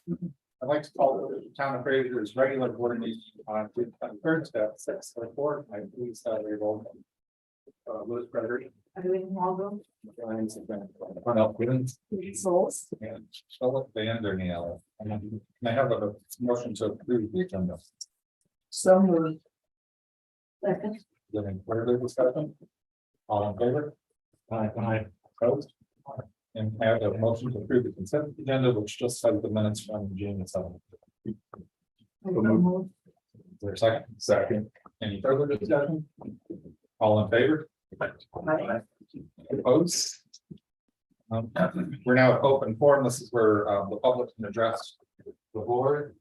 I'd like to call the town of Fraser's regular board meeting on Thursday at 6:04. I please roll. Louis Gregory. Everything Waldo. Souls. And Philip Vandermeer. And I have a motion to approve the agenda. So moved. Second. Any further discussion? All in favor? Aye. Opposed? And I have a motion to approve the consent agenda, which just has the minutes from June 7th. Is there a second? Second. Any further discussion? All in favor? Aye. Opposed? We're now at open forum. This is where the public can address the board.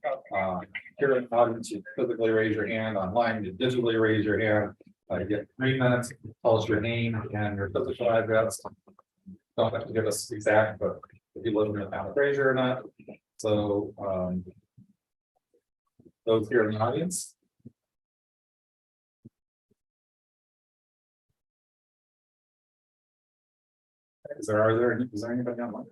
Here in the audience, you physically raise your hand. Online, you digitally raise your hand. You get 3 minutes. Tell us your name and your physical address. Don't have to give us exact, but if you live in the town of Fraser or not. So those here in the audience. Is there anybody online?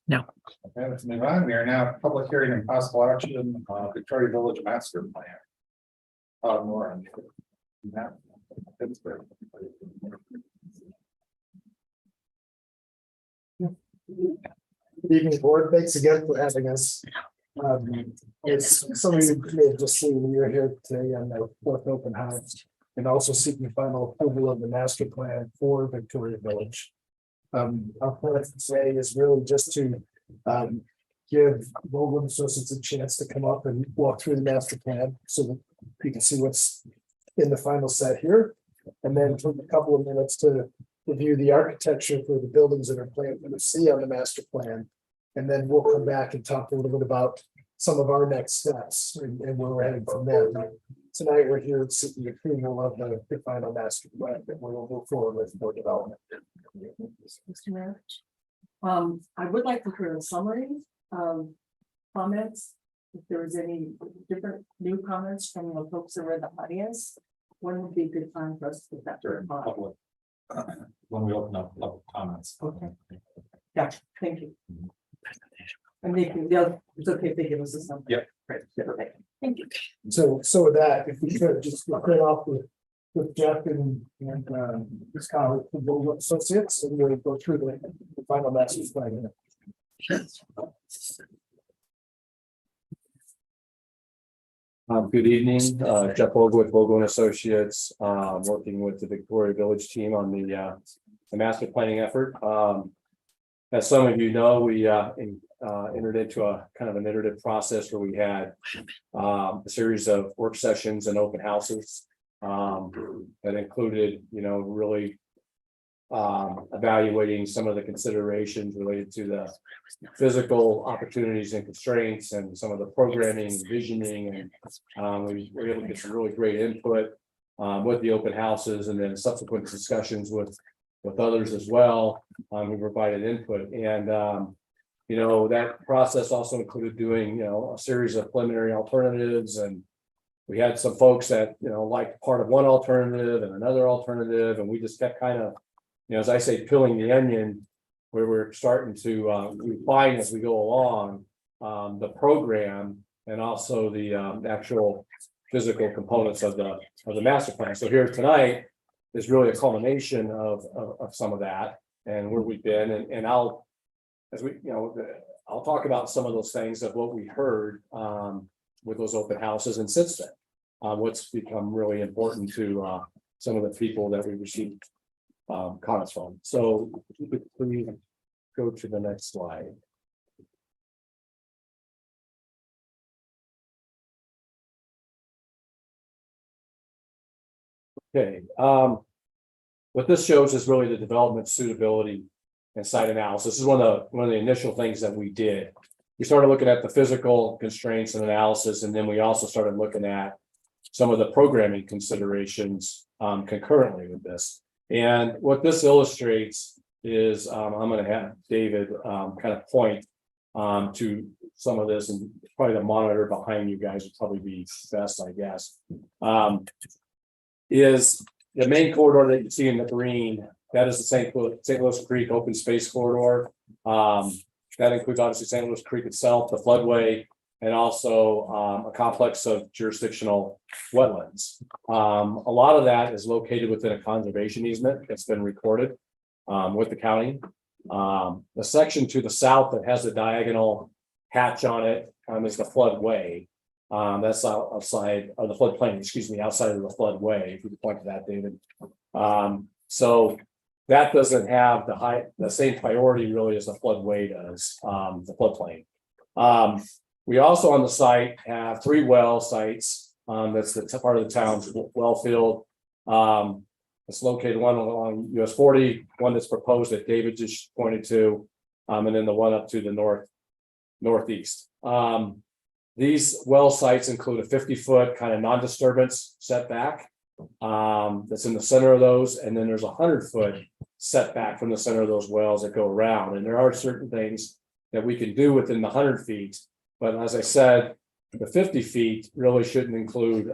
No. Okay, let's move on. We are now at public hearing and possible action on Victoria Village Master Plan. More on that. Pittsburgh. Good evening, board. Thanks again for having us. It's some of you may have just seen we are here today on the fourth open house and also seeking final approval of the master plan for Victoria Village. Our plan today is really just to give Vogel Associates a chance to come up and walk through the master plan so that you can see what's in the final set here. And then take a couple of minutes to review the architecture for the buildings that are planned to see on the master plan. And then we'll come back and talk a little bit about some of our next steps and where we're heading from there. Tonight, we're here seeking approval of the final master plan that we will move forward with more development. Mr. Mayor. I would like to hear a summary comments. If there was any different new comments from the folks that were in the audience, when would be a good time for us to put that during Public. When we open up public comments. Okay. Gotcha. Thank you. And they can, it's okay if they give us a summary. Yep. Great. Okay. Thank you. So with that, if we could just clear off with Jeff and his colleague from Vogel Associates, and we'll go through the final master plan. Good evening, Jeff Vogel with Vogel and Associates, working with the Victoria Village team on the master planning effort. As some of you know, we entered into a kind of an iterative process where we had a series of work sessions and open houses that included, really evaluating some of the considerations related to the physical opportunities and constraints and some of the programming, visioning, and we were able to get some really great input with the open houses, and then subsequent discussions with others as well who provided input. And that process also included doing a series of preliminary alternatives, and we had some folks that liked part of one alternative and another alternative, and we just kept kind of, as I say, peeling the onion, where we're starting to refine as we go along the program and also the actual physical components of the master plan. So here tonight is really a culmination of some of that and where we've been, and I'll talk about some of those things of what we heard with those open houses, and since then, what's become really important to some of the people that we received comments from. So if you could please go to the next slide. Okay, what this shows is really the development suitability and site analysis. This is one of the initial things that we did. We started looking at the physical constraints and analysis, and then we also started looking at some of the programming considerations concurrently with this. And what this illustrates is I'm going to have David kind of point to some of this, and probably the monitor behind you guys would probably be best, I guess. Is the main corridor that you see in the green? That is the St. Louis Creek open space corridor. That includes obviously St. Louis Creek itself, the floodway, and also a complex of jurisdictional wetlands. A lot of that is located within a conservation easement that's been recorded with the county. The section to the south that has the diagonal hatch on it is the floodway. That's outside of the floodplain, excuse me, outside of the floodway, if you could point to that, David. So that doesn't have the same priority really as the floodway does, the floodplain. We also on the site have 3 well sites. That's the part of the town's well field. It's located one along US 40, one that's proposed that David just pointed to, and then the one up to the northeast. These well sites include a 50-foot kind of non-disturbance setback that's in the center of those, and then there's a 100-foot setback from the center of those wells that go around. And there are certain things that we can do within the 100 feet, but as I said, the 50 feet really shouldn't include,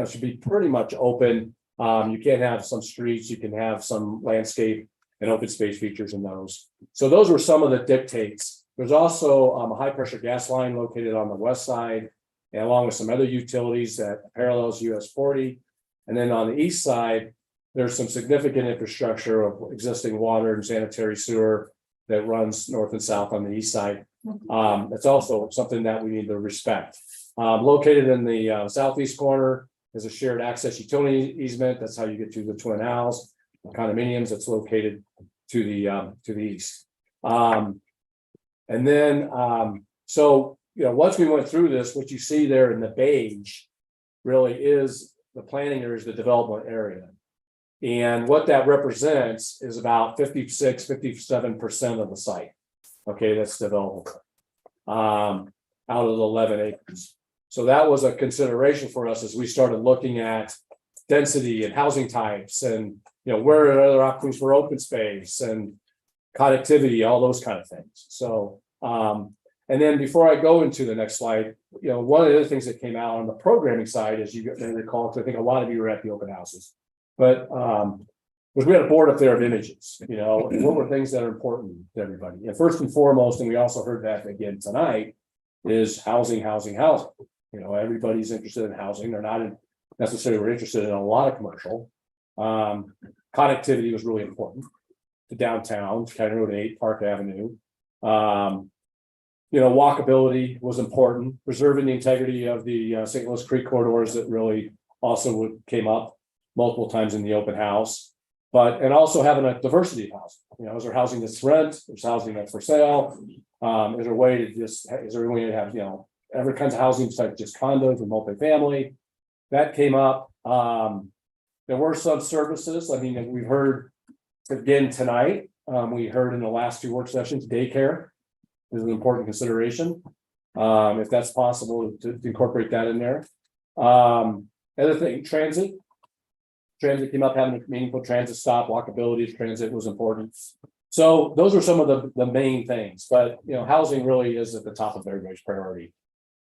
should be pretty much open. You can't have some streets, you can have some landscape and open space features in those. So those were some of the dictates. There's also a high pressure gas line located on the west side, and along with some other utilities that parallels US 40. And then on the east side, there's some significant infrastructure of existing water and sanitary sewer that runs north and south on the east side. That's also something that we need to respect. Located in the southeast corner is a shared access utility easement. That's how you get to the Twin Owls condominiums. That's located to the east. And then, so, once we went through this, what you see there in the beige really is the planning area, is the development area. And what that represents is about 57% of the site. Okay, that's developable out of the 11 acres. So that was a consideration for us as we started looking at density and housing types and, where are other opportunities for open space and connectivity, all those kind of things. So, and then before I go into the next slide, one of the other things that came out on the programming side, as you may recall, because I think a lot of you were at the open houses, but was we had a board up there of images, and what were things that are important to everybody. And first and foremost, and we also heard that again tonight, is housing. Everybody's interested in housing. They're not necessarily interested in a lot of commercial. Connectivity was really important to downtown, County Road 8, Park Avenue. Walkability was important, preserving the integrity of the St. Louis Creek corridors that really also came up multiple times in the open house, and also having a diversity of housing. Is there housing that's rent? There's housing that's for sale. Is there a way to have, every kinds of housing besides just condos and multifamily? That came up. There were some services. We've heard again tonight. We heard in the last 2 work sessions, daycare is an important consideration. If that's possible to incorporate that in there. Other thing, transit came up, having a meaningful transit stop, walkability, transit was important. So those are some of the main things, but housing really is at the top of everybody's priority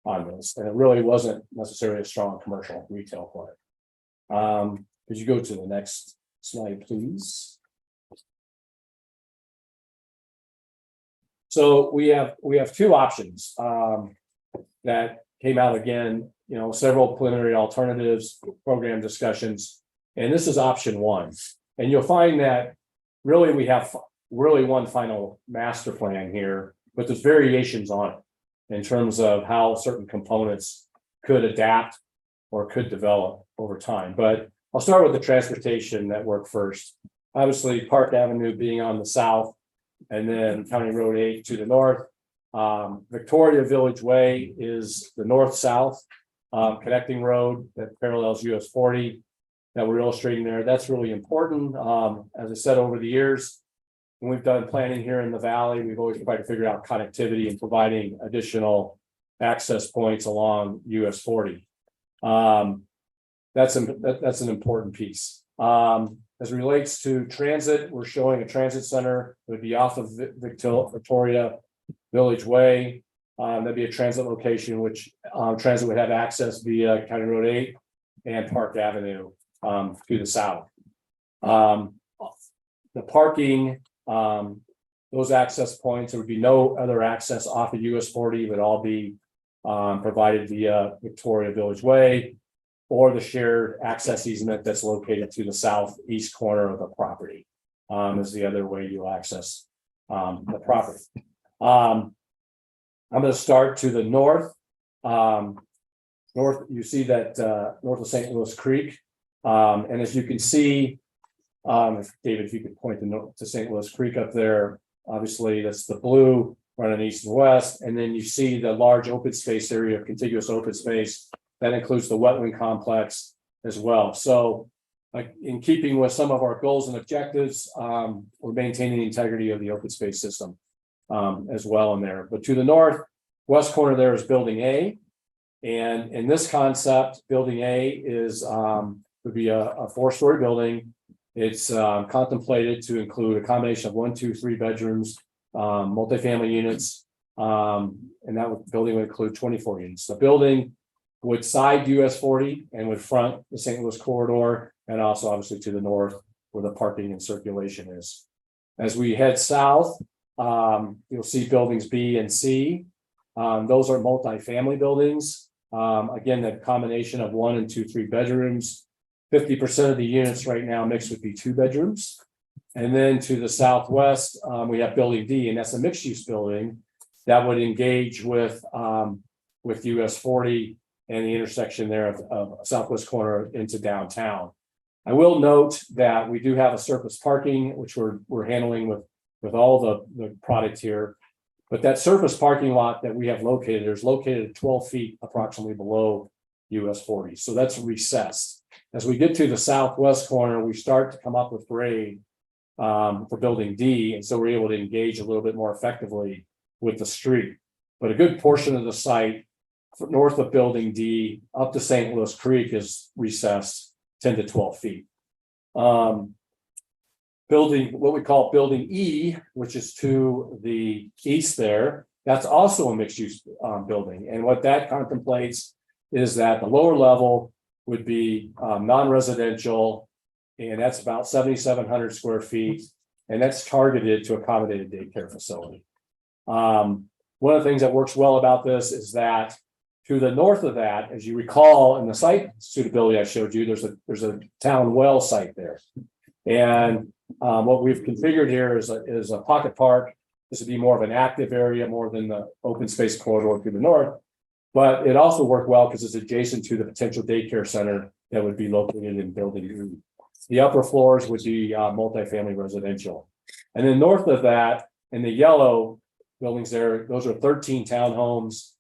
on this. And it really wasn't necessarily a strong commercial retail play. Could you go to the next slide, please? So we have 2 options that came out again, several preliminary alternatives, program discussions, and this is option 1. And you'll find that really we have one final master plan here, but there's variations on it in terms of how certain components could adapt or could develop over time. But I'll start with the transportation network first. Obviously, Park Avenue being on the south, and then County Road 8 to the north. Victoria Village Way is the north-south connecting road that parallels US 40 that we're illustrating there. That's really important. As I said, over the years, when we've done planning here in the valley, we've always tried to figure out connectivity and providing additional access points along US 40. That's an important piece. As it relates to transit, we're showing a transit center. It would be off of Victoria Village Way. That'd be a transit location, which transit would have access via County Road 8 and Park Avenue to the south. The parking, those access points. There would be no other access off of US 40. It would all be provided via Victoria Village Way or the shared access easement that's located to the southeast corner of the property. Is the other way you access the property. I'm going to start to the north. North, you see that north of St. Louis Creek. And as you can see, David, if you could point to St. Louis Creek up there, obviously that's the blue running east and west. And then you see the large open space area of contiguous open space that includes the wetland complex as well. So like in keeping with some of our goals and objectives, we're maintaining the integrity of the open space system as well in there. But to the northwest corner there is building A. And in this concept, building A is would be a 4-story building. It's contemplated to include a combination of 1, 2, 3 bedrooms, multifamily units, and building would include 24 units. The building would side US 40 and would front the St. Louis corridor, and also obviously to the north where the parking and circulation is. As we head south, you'll see buildings B and C. Those are multifamily buildings. Again, that combination of 1 and 2, 3 bedrooms. 50% of the units right now mixed would be 2 bedrooms. And then to the southwest, we have building D, and that's a mixed use building that would engage with US 40 and the intersection there of southwest corner into downtown. I will note that we do have a surface parking, which we're handling with all the product here. But that surface parking lot that we have located, there's located at 12 feet approximately below US 40. So that's recessed. As we get to the southwest corner, we start to come up with grade for building D. And so we're able to engage a little bit more effectively with the street. But a good portion of the site north of building D up to St. Louis Creek is recessed 10 to 12 feet. Building, what we call building E, which is to the east there, that's also a mixed use building. And what that contemplates is that the lower level would be non-residential, and that's about 7,700 square feet, and that's targeted to accommodate a daycare facility. One of the things that works well about this is that to the north of that, as you recall in the site suitability I showed you, there's a town well site there. And what we've configured here is a pocket park. This would be more of an active area more than the open space corridor to the north. But it also worked well because it's adjacent to the potential daycare center that would be located in building E. The upper floors would be multifamily residential. And then north of that, in the yellow buildings there, those are 13 townhomes.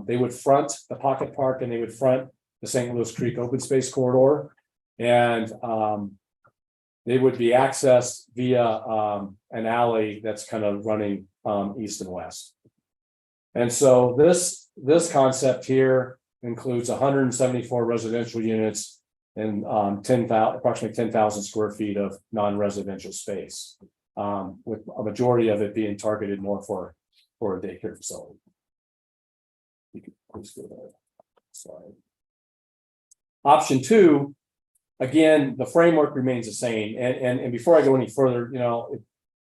They would front the pocket park and they would front the St. Louis Creek open space corridor. And they would be accessed via an alley that's kind of running east and west. And so this concept here includes 174 residential units and approximately 10,000 square feet of non-residential space, with a majority of it being targeted more for a daycare facility. You can please go there. Sorry. Option 2, again, the framework remains the same. And before I go any further,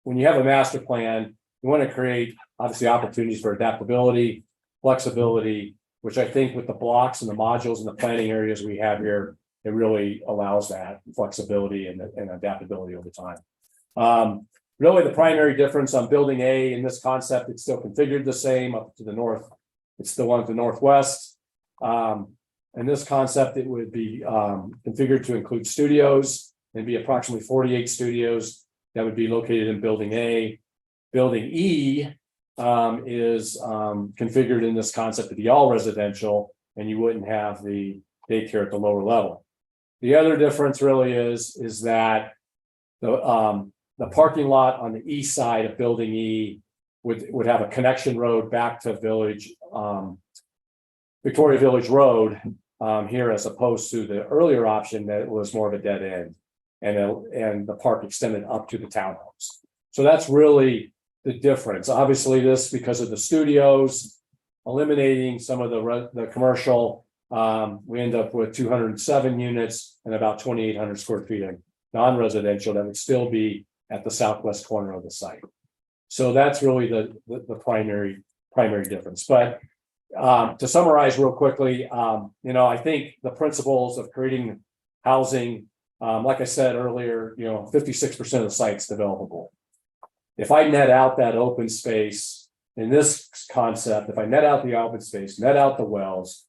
when you have a master plan, you want to create obviously opportunities for adaptability, flexibility, which I think with the blocks and the modules and the planning areas we have here, it really allows that flexibility and adaptability over time. Really the primary difference on building A in this concept, it's still configured the same up to the north. It's the one to the northwest. In this concept, it would be configured to include studios. There'd be approximately 48 studios that would be located in building A. Building E is configured in this concept to be all residential, and you wouldn't have the daycare at the lower level. The other difference really is that the parking lot on the east side of building E would have a connection road back to Victoria Village Road here, as opposed to the earlier option that was more of a dead end, and the park extended up to the townhomes. So that's really the difference. Obviously, this because of the studios, eliminating some of the commercial, we end up with 207 units and about 2,800 square feet of non-residential that would still be at the southwest corner of the site. So that's really the primary difference. But to summarize real quickly, I think the principles of creating housing, like I said earlier, 56% of the site's developable. If I net out that open space in this concept, if I net out the open space, net out the wells,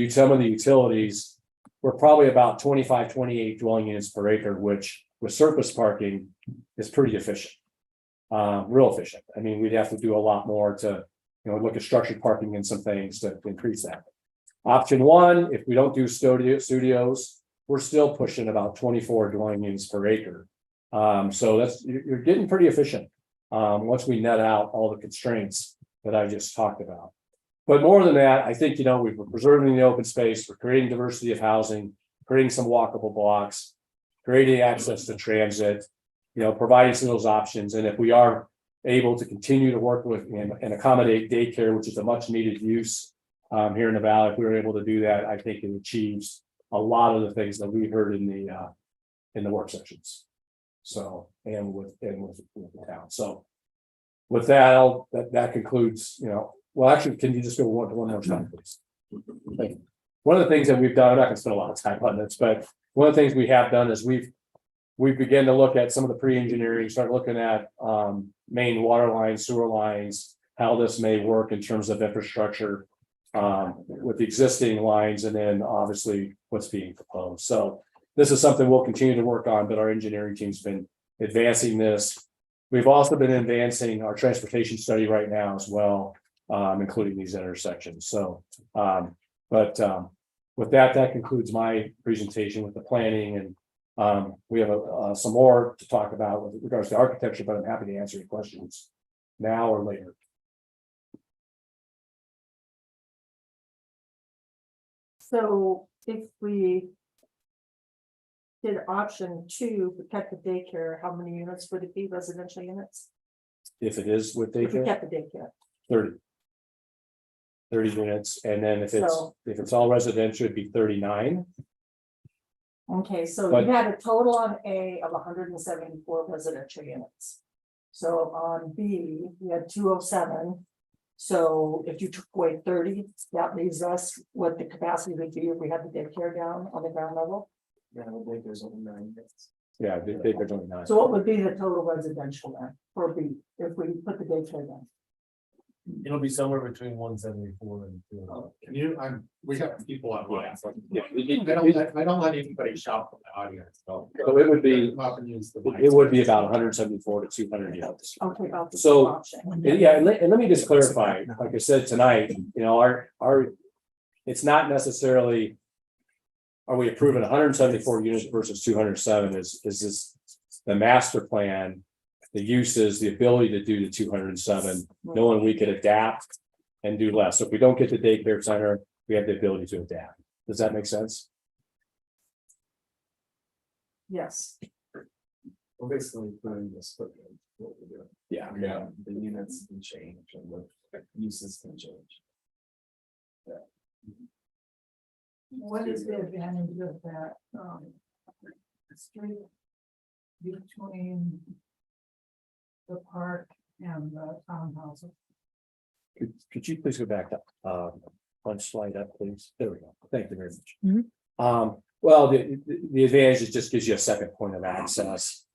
some of the utilities, we're probably about 25, 28 dwelling units per acre, which with surface parking is pretty efficient. Real efficient. I mean, we'd have to do a lot more to, look at structured parking and some things to increase that. Option one, if we don't do studios, we're still pushing about 24 dwelling units per acre. So you're getting pretty efficient once we net out all the constraints that I just talked about. But more than that, I think, we're preserving the open space, we're creating diversity of housing, creating some walkable blocks, creating access to transit, providing some of those options. And if we are able to continue to work with and accommodate daycare, which is a much needed use here in the valley, if we were able to do that, I think it achieves a lot of the things that we heard in the work sessions. So, and with the town. So with that, that concludes, well, actually, can you just go one more time, please? Thank you. One of the things that we've done, I'm not gonna spend a lot of time on this, but one of the things we have done is we've begun to look at some of the pre-engineering, start looking at main water lines, sewer lines, how this may work in terms of infrastructure with the existing lines, and then obviously what's being proposed. So this is something we'll continue to work on, but our engineering team's been advancing this. We've also been advancing our transportation study right now as well, including these intersections. So, with that concludes my presentation with the planning, and we have some more to talk about with regards to architecture, but I'm happy to answer your questions now or later. So if we did option 2, protect the daycare, how many units would it be, residential units? If it is with If we daycare, kept the daycare, 30 units, and then if So- it's all residential, it'd be 39. okay, so But- you had a total on A of 174 residential units. So on B, you had 207. So if you took away 30, that leaves us what the capacity would be if we had the daycare down on the ground level. Yeah, there's only 9 units. Yeah, there's only 9. So what would be the total residential then for B if we put the daycare down? It'll be somewhere between 174 and 200. We have people online, so Yeah, I don't let anybody shout from the audience, so. So it would be- Come up and use the It would be about 174 to 200 units. Okay, about the So, option. Yeah, and let me just clarify, like I said tonight, our, it's not necessarily. Are we approving 174 units versus 207? Is this the master plan? The uses, the ability to do the 207, knowing we could adapt and do less. So if we don't get the daycare center, we have the ability to adapt. Does that make sense? Yes, We're basically putting this footprint, what we're doing. Yeah. Yeah, the units can change and the uses can change. what is the advantage of that, street between the park and the townhouses? Could you please go back to one slide up, please? There we go. Thank you very much. Well, the advantage is just gives you a second point of access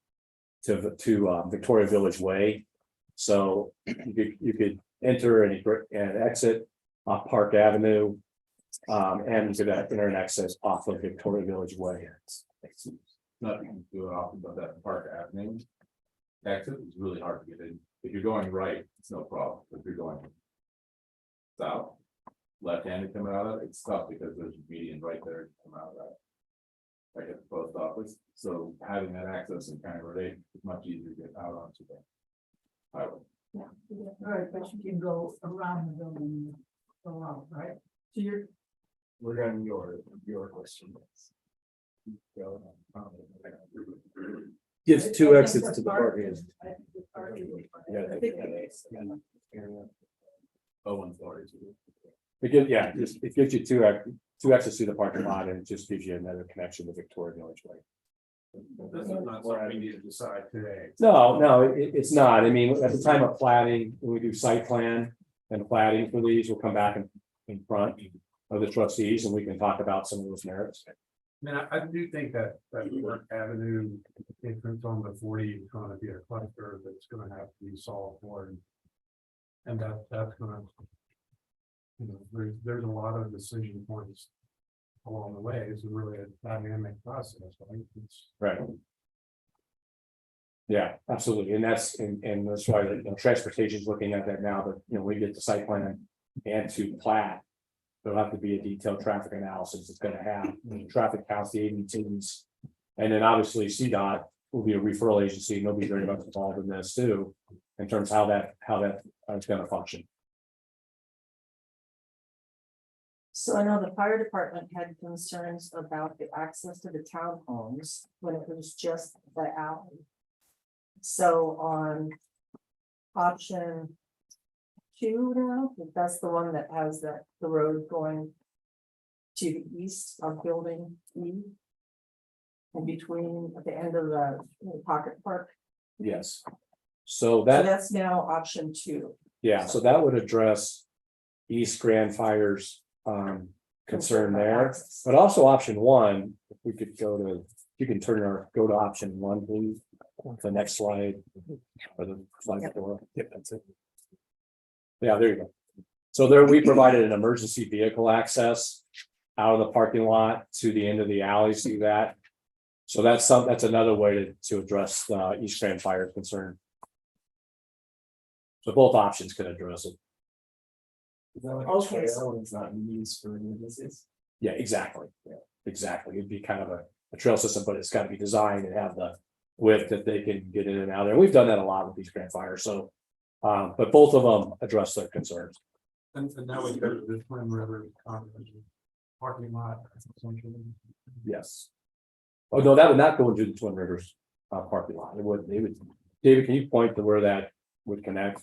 to Victoria Village Way. So you could enter and exit off Park Avenue and to that enter and exit off of Victoria Village Way. Nothing to do it off of that Park Avenue. Exit is really hard to get in. If you're going right, it's no problem. If you're going south, left-handed coming out of it, it's tough because there's a median right there to come out of that. Like at the post office, so having that access and kind of relate is much easier to get out onto the highway. Right, but you can go around the building, go out, right? So you're, Regarding your question. Gives two exits to the parking. Oh, 140. It gives you two exits to the parking lot, and it just gives you another connection to Victoria Village Way. This is not something we need to decide today. No, it's not. I mean, at the time of plating, when we do site plan and plating for these, we'll come back in front of the trustees and we can talk about some of those merits. I mean, I do think that York Avenue entrance on the 40 is gonna be a cluster that's gonna have to be solved for. And that's gonna. You know, there's a lot of decision points along the way. It's really a dynamic process, right? It's. Right. Yeah, absolutely. And that's why the transportation is looking at that now, that, we get the site plan and to plat. There'll have to be a detailed traffic analysis. It's gonna have traffic counts, the agencies. And then obviously CDOT will be a referral agency, and they'll be very much involved in this too, in terms of how that is gonna function. So I know the fire department had concerns about the access to the townhomes when it was just the alley. So on option 2 now, if that's the one that has the road going to the east of building E. In between, at the end of the pocket park, Yes. So so that, that's now option 2. yeah, so that would address East Grand Fire's concern there, but also option 1, if we could you can go to option 1, please. The next slide. Or the slide before. Yep, that's it. Yeah, there you go. So there we provided an emergency vehicle access out of the parking lot to the end of the alley, see that? So that's another way to address the East Grand Fire concern. So both options can address it. Okay. It's not used for emergencies. Yeah, exactly. Yeah, exactly. It'd be kind of a trail system, but it's got to be designed and have the width that they can get in and out there. We've done that a lot with these Grand Fires. So, but both of them address their concerns. And now we go to the Twin River parking lot. Essentially. Yes. Oh, no, that would not go into the Twin Rivers parking lot. It would, David, can you point to where that would connect?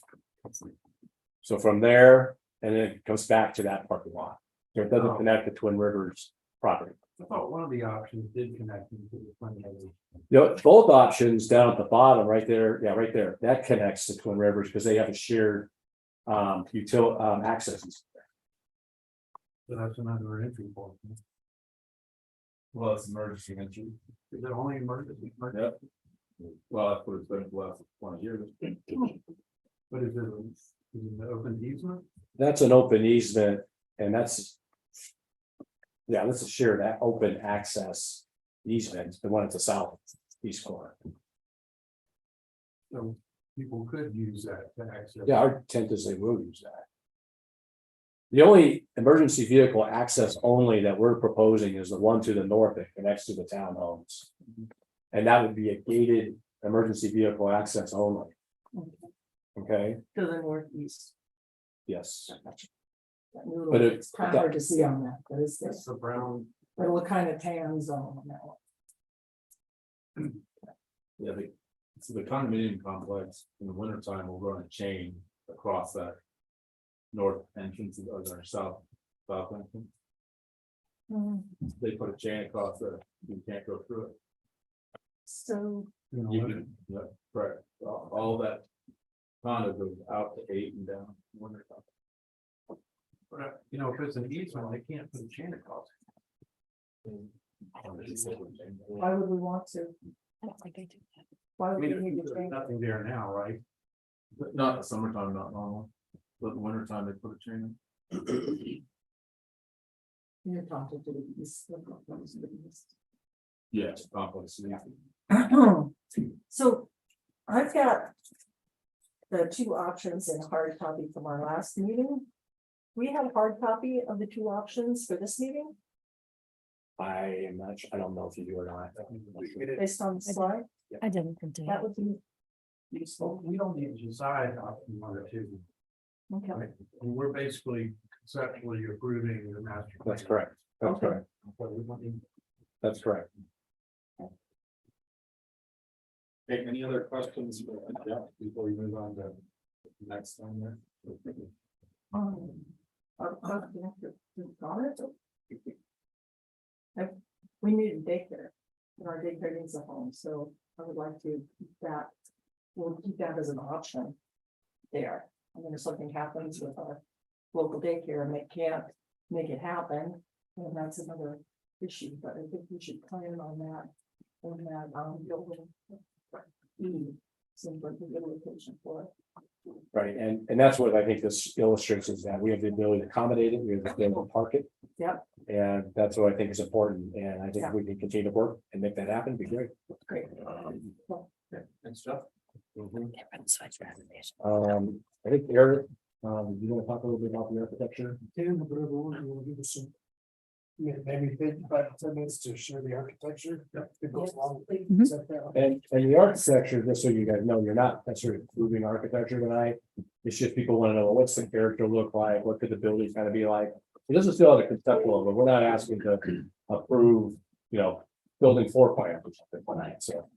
So from there, and then it comes back to that parking lot. So it doesn't connect the Twin Rivers property. I thought one of the options did connect into the Twin River. Both options down at the bottom, right there, yeah, right there, that connects to Twin Rivers because they have a shared access. So that's another entry point. Well, it's emergency entry. Is it only emergency? Yep. Well, that's what it's been for the last 20 years. But is it an open easement? That's an open easement, and that's a shared open access easement, the one at the southeast corner. So people could use that to access. Yeah, our intent is they will use that. The only emergency vehicle access only that we're proposing is the one to the north that connects to the townhomes. And that would be a gated emergency vehicle access only. Okay, To the northeast. yes. But it's kind of hard to see on that, but it's That's the brown. little kind of tan zone on that one. Yeah, so the condominium complex in the wintertime will run a chain across that north entrance or their south entrance. They put a chain across there, you can't go through it. So, You can, yeah, correct, all that condo goes out to 8 and down wintertime. But if it's an easement, they can't put a chain across. why would we want to? Why I would we mean, need to there's change? nothing there now, right? But not in the summertime, not normal, but in the wintertime, they put a chain in. You're talking to the east. Yes, complex. So I've got the 2 options in hard copy from our last meeting. We have a hard copy of the 2 options for this meeting I am not sure, I don't know if you do or not. based on the slide. I didn't print it. That would be So we don't need to decide option 1 or 2. okay. Right? And we're basically conceptually approving the master. That's plan. correct. That's Okay. correct. But we don't need- That's correct. Okay, any other questions before we move on to the next one there? We need a daycare. And our daycare needs a home, so I would like to keep that, we'll keep that as an option there. I mean, if something happens with our local daycare and they can't make it happen, then that's another issue, but I think we should plan on that. On that, building. Seems like a good location for it. Right, and that's what I think this illustrates is that we have the ability to accommodate it, we have the ability to park it. Yep. And that's what I think is important, and I think Yeah. if we can continue to work and make that happen, it'd be great. Great. Thanks, Jeff. I think Eric, you want to talk a little bit about the architecture? Dan, whatever order you want to give us some. Yeah, maybe 5 to 10 minutes to share the architecture. It goes along. Is that fair? And the architecture, just so you guys know, you're not necessarily approving architecture tonight. It's just people want to know, well, what's the character look like? What could the building kind of be like? So this is still at a conceptual, but we're not asking to approve, building floor plan or something tonight, so.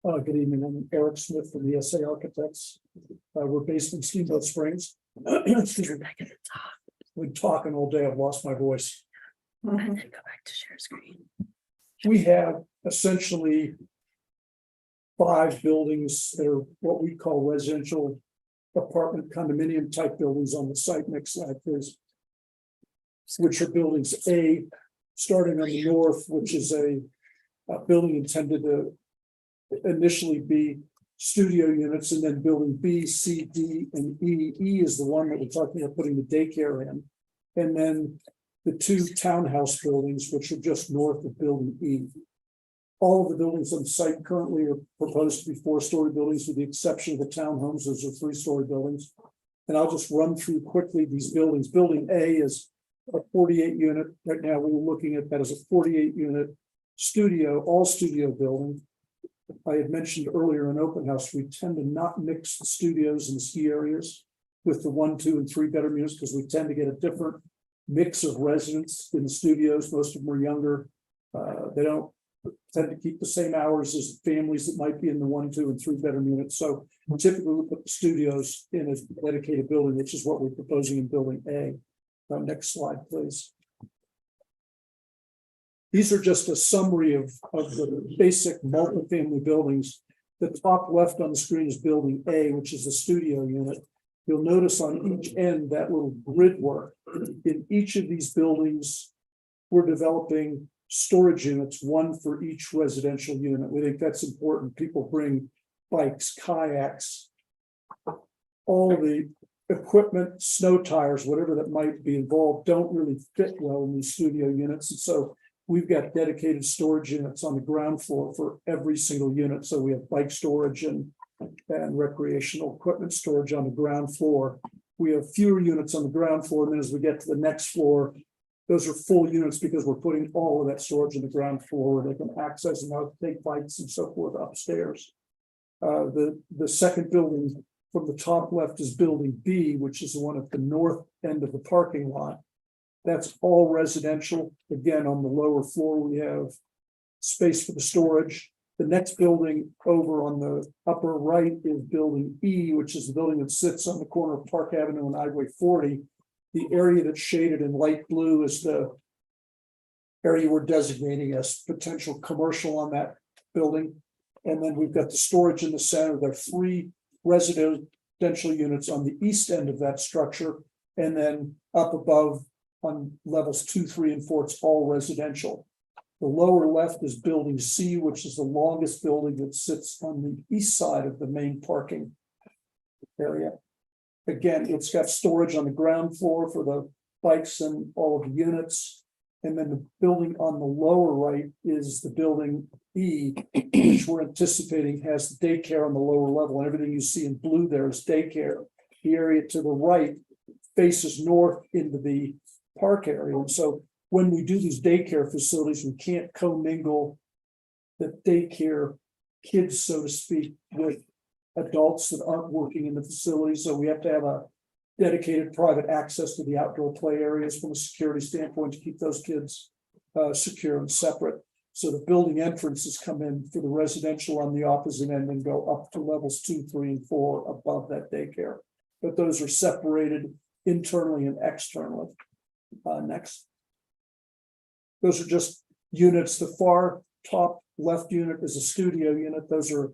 Good evening, I'm Eric Smith from the SA Architects. We're based in Steamboat Springs. Excuse me. We're talking all day, I've lost my voice. And then go back to share screen. We have essentially 5 buildings that are what we call residential apartment condominium type buildings on the site next slide, please. Which are buildings A, starting on the north, which is a building intended to initially be studio units, and then building B, C, D, and E. E is the one that we're talking about putting the daycare in. And then the 2 townhouse buildings, which are just north of building E. All of the buildings on the site currently are proposed to be 4-story buildings, with the exception of the townhomes. Those are 3-story buildings. And I'll just run through quickly these buildings. Building A is a 48 unit. Right now, we're looking at that as a 48 unit studio, all studio building. I had mentioned earlier in open house, we tend to not mix the studios and ski areas with the 1, 2, and 3 bedroom units, because we tend to get a different mix of residents in the studios. Most of them are younger. They don't tend to keep the same hours as families that might be in the 1, 2, and 3 bedroom units. So typically we put the studios in a dedicated building, which is what we're proposing in building A. Next slide, please. These are just a summary of the basic multifamily buildings. The top left on the screen is building A, which is the studio unit. You'll notice on each end that little grid work. In each of these buildings, we're developing storage units, 1 for each residential unit. We think that's important. People bring bikes, kayaks, all the equipment, snow tires, whatever that might be involved, don't really fit well in these studio units. And so we've got dedicated storage units on the ground floor for every single unit. So we have bike storage and recreational equipment storage on the ground floor. We have fewer units on the ground floor. And then as we get to the next floor, those are full units because we're putting all of that storage on the ground floor where they can access and take bikes and so forth upstairs. The second building from the top left is building B, which is the one at the north end of the parking lot. That's all residential. Again, on the lower floor, we have space for the storage. The next building over on the upper right is building E, which is the building that sits on the corner of Park Avenue and Highway 40. The area that's shaded in light blue is the area we're designating as potential commercial on that building. And then we've got the storage in the center. There are 3 residential units on the east end of that structure. And then up above on levels 2, 3, and 4, it's all residential. The lower left is building C, which is the longest building that sits on the east side of the main parking area. Again, it's got storage on the ground floor for the bikes and all of the units. And then the building on the lower right is the building E, which we're anticipating has the daycare on the lower level. And everything you see in blue there is daycare. The area to the right faces north into the park area. And so when we do these daycare facilities, we can't commingle the daycare kids, so to speak, with adults that aren't working in the facility. So we have to have a dedicated private access to the outdoor play areas from a security standpoint to keep those kids secure and separate. So the building entrances come in for the residential on the opposite end and go up to levels 2, 3, and 4 above that daycare. But those are separated internally and externally. Next. Those are just units. The far top left unit is a studio unit. Those are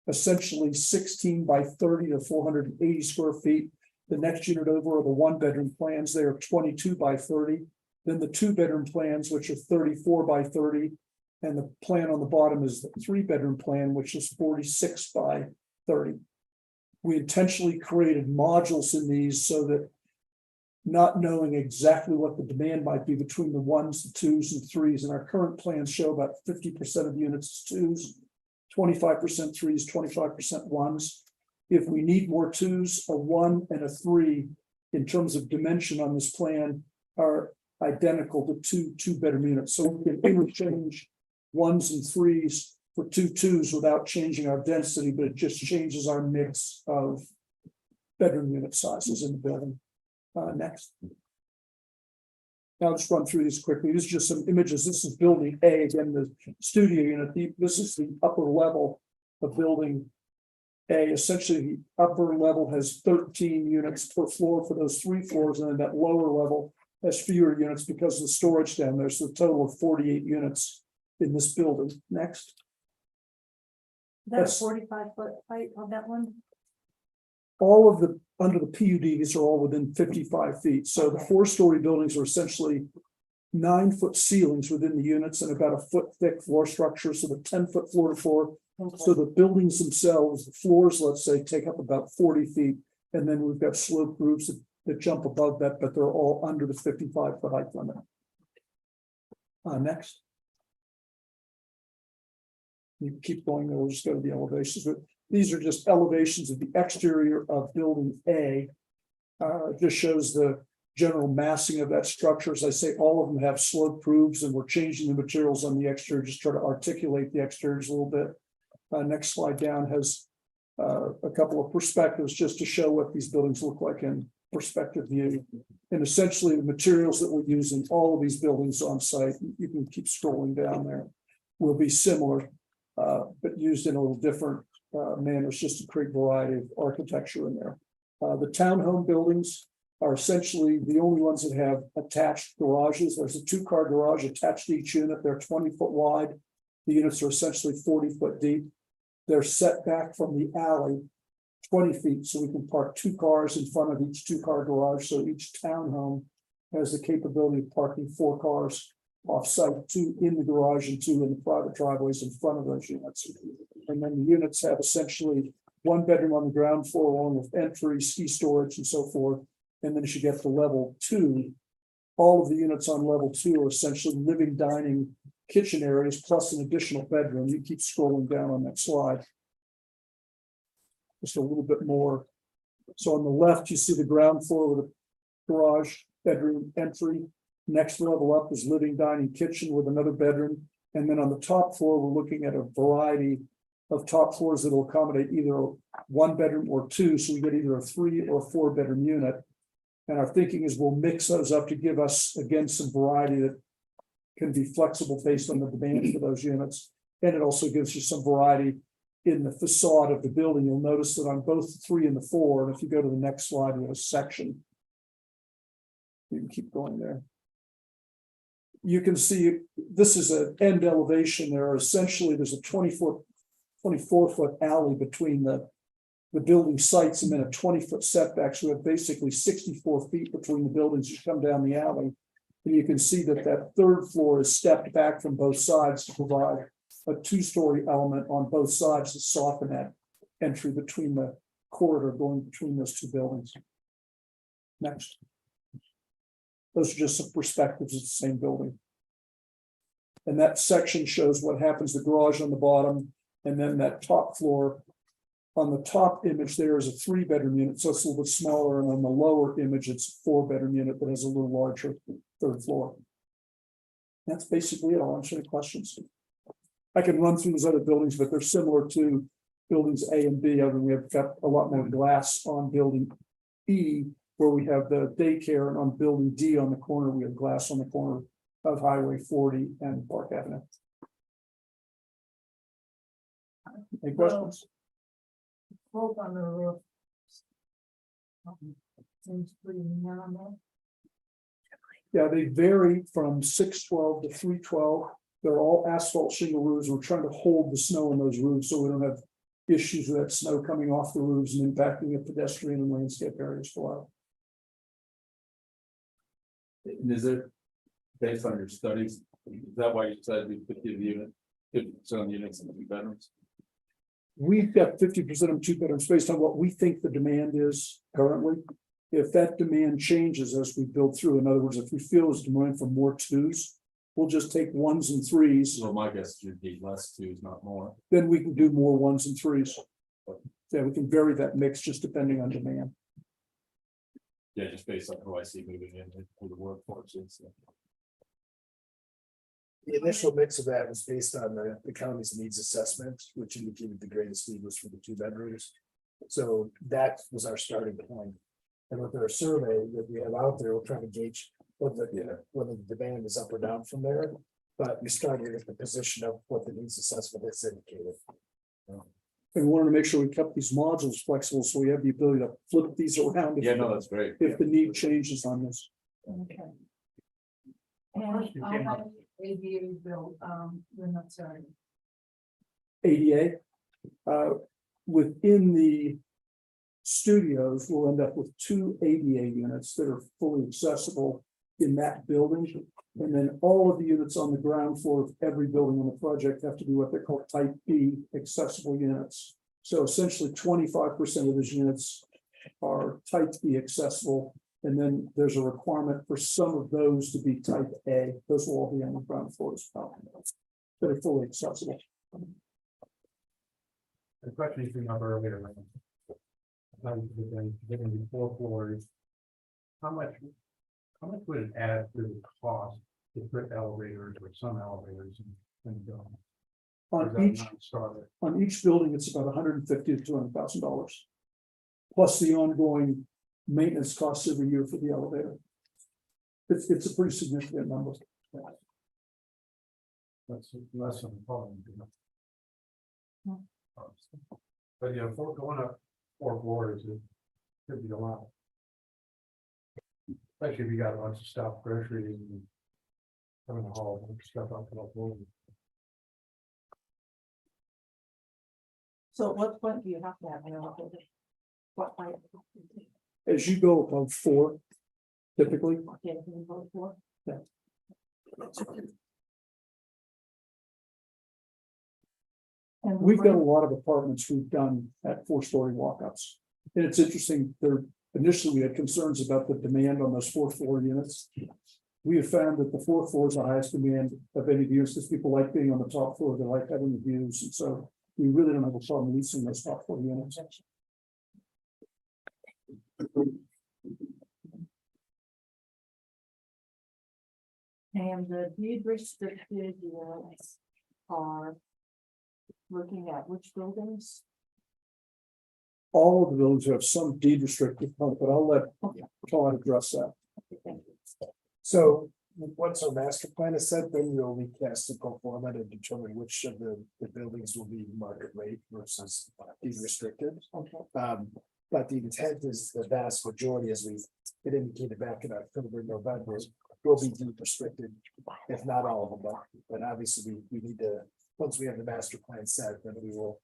essentially 16 by 30 to 480 square feet. The next unit over are the one-bedroom plans. They are 22 by 30. Then the two-bedroom plans, which are 34 by 30. And the plan on the bottom is the three-bedroom plan, which is 46 by 30. We intentionally created modules in these so that, not knowing exactly what the demand might be between the ones, the twos, and threes, and our current plans show about 50% of units twos, 25% threes, 25% ones. If we need more twos, a one and a three in terms of dimension on this plan are identical to two-bedroom units. So we can interchange ones and threes for two twos without changing our density, but it just changes our mix of bedroom unit sizes in the building. Next. Now I'll just run through these quickly. These are just some images. This is building A, again, the studio unit. This is the upper level of building A. Essentially, the upper level has 13 units per floor for those three floors, and then that lower level has fewer units because of the storage down there. So a total of 48 units in this building. Next. That's 45-foot height on that one. All of the, under the PUDs are all within 55 feet. So the four-story buildings are essentially 9-foot ceilings within the units and about a foot thick floor structure. So the 10-foot floor to floor. So the buildings themselves, the floors, let's say, take up about 40 feet. And then we've got slope roofs that jump above that, but they're all under the 55-foot height limit. Next. You can keep going, we'll just go to the elevations, but these are just elevations of the exterior of building A. Just shows the general massing of that structure. As I say, all of them have slope roofs, and we're changing the materials on the exterior, just try to articulate the exteriors a little bit. Next slide down has a couple of perspectives just to show what these buildings look like in perspective view. And essentially the materials that we're using, all of these buildings on site, you can keep scrolling down there, will be similar, but used in a little different manners just to create variety of architecture in there. The townhome buildings are essentially the only ones that have attached garages. There's a 2-car garage attached to each unit. They're 20-foot wide. The units are essentially 40-foot deep. They're set back from the alley 20 feet, so we can park 2 cars in front of each 2-car garage. So each townhome has the capability of parking 4 cars off-site, 2 in the garage and 2 in the private driveways in front of those units. And then the units have essentially 1 bedroom on the ground floor along with entry, ski storage, and so forth. And then as you get to level 2, all of the units on level 2 are essentially living, dining, kitchen areas, plus an additional bedroom. You keep scrolling down on that slide. Just a little bit more. So on the left, you see the ground floor with a garage, bedroom, entry. Next level up is living, dining, kitchen with another bedroom. And then on the top floor, we're looking at a variety of top floors that will accommodate either 1 bedroom or 2. So we get either a 3 or 4 bedroom unit. And our thinking is we'll mix those up to give us, again, some variety that can be flexible based on the demand for those units. And it also gives you some variety in the facade of the building. You'll notice that on both the 3 and the 4, and if you go to the next slide, we have a section. You can keep going there. You can see this is an end elevation there. Essentially, there's a 24-foot alley between the building sites and then a 20-foot setback. So we have basically 64 feet between the buildings. You come down the alley, and you can see that that 3rd floor is stepped back from both sides to provide a 2-story element on both sides to soften that entry between the corridor going between those 2 buildings. Next. Those are just some perspectives of the same building. And that section shows what happens, the garage on the bottom, and then that top floor. On the top image, there is a 3-bedroom unit, so it's a little bit smaller, and on the lower image, it's a 4-bedroom unit that has a little larger 3rd floor. That's basically it. I'll answer any questions. I can run through those other buildings, but they're similar to buildings A and B, other than we have got a lot more glass on building E, where we have the daycare, and on building D on the corner, we have glass on the corner of Highway 40 and Park Avenue. Any questions? Both on the roof. Seems pretty minimal. Yeah, they vary from 612 to 312. They're all asphalt shingle roofs. We're trying to hold the snow in those roofs so we don't have issues with that snow coming off the roofs and impacting the pedestrian and landscape areas below. And is it based on your studies? Is that why you decided to do 50 unit, 50% units in the 2 bedrooms? We've got 50% of 2 bedrooms based on what we think the demand is currently. If that demand changes as we build through, in other words, if we feel there's demand for more 2s, we'll just take 1s and 3s. So my guess is you'd need less 2s, not more. Then we can do more 1s and 3s. Yeah, we can vary that mix just depending on demand. Yeah, just based on who I see moving into the workforce. The initial mix of that was based on the county's needs assessment, which indicated the greatest need was for the 2 bedrooms. So that was our starting point. And with our survey that we have out there, we're trying to gauge whether the demand is up or down from there. But we started at the position of what the needs assessment has indicated. And we wanted to make sure we kept these modules flexible, so we have the ability to flip these around. Yeah, no, that's great. If the need changes on this. Okay. And I have ADA built, we're not sorry. ADA. Within the studios, we'll end up with 2 ADA units that are fully accessible in that building. And then all of the units on the ground floor of every building on the project have to be what they call type B accessible units. So essentially 25% of those units are type B accessible. And then there's a requirement for some of those to be type A. Those will all be on the ground floor as well. That are fully accessible. The question you came up earlier. Given the 4 floors. How much would it add to the cost to put elevators or some elevators in the building? Or is that On each, non-starter? on each building, it's about $150,000 to $200,000. Plus the ongoing maintenance costs every year for the elevator. It's a pretty significant number. That's less than a problem. But yeah, going up 4 floors, it could be a lot. Especially if you got a bunch of stuff, groceries and coming to haul stuff up to the floor. So at what point do you have to have an elevator? What height? As you go above 4, typically, Okay, can you vote for? Yeah. And we've got a lot of apartments we've done at 4-story walk-ups. And it's interesting, initially we had concerns about the demand on those 4th floor units. We have found that the 4th floor is the highest demand of any views because people like being on the top floor, they like having the views, and so we really don't have a problem leasing those top floor units. And the deed restricted units are looking at which buildings? All of the buildings have some deed restricted, but I'll let Todd address that. Okay, thank you. So once our master plan is set, then we'll recast the pro forma to determine which of the buildings will be market rate versus deed restricted. Okay. But the intent is the vast majority, as we had indicated back in October, November, will be deed restricted, if not all of them. But obviously, we need to, once we have the master plan set, then we will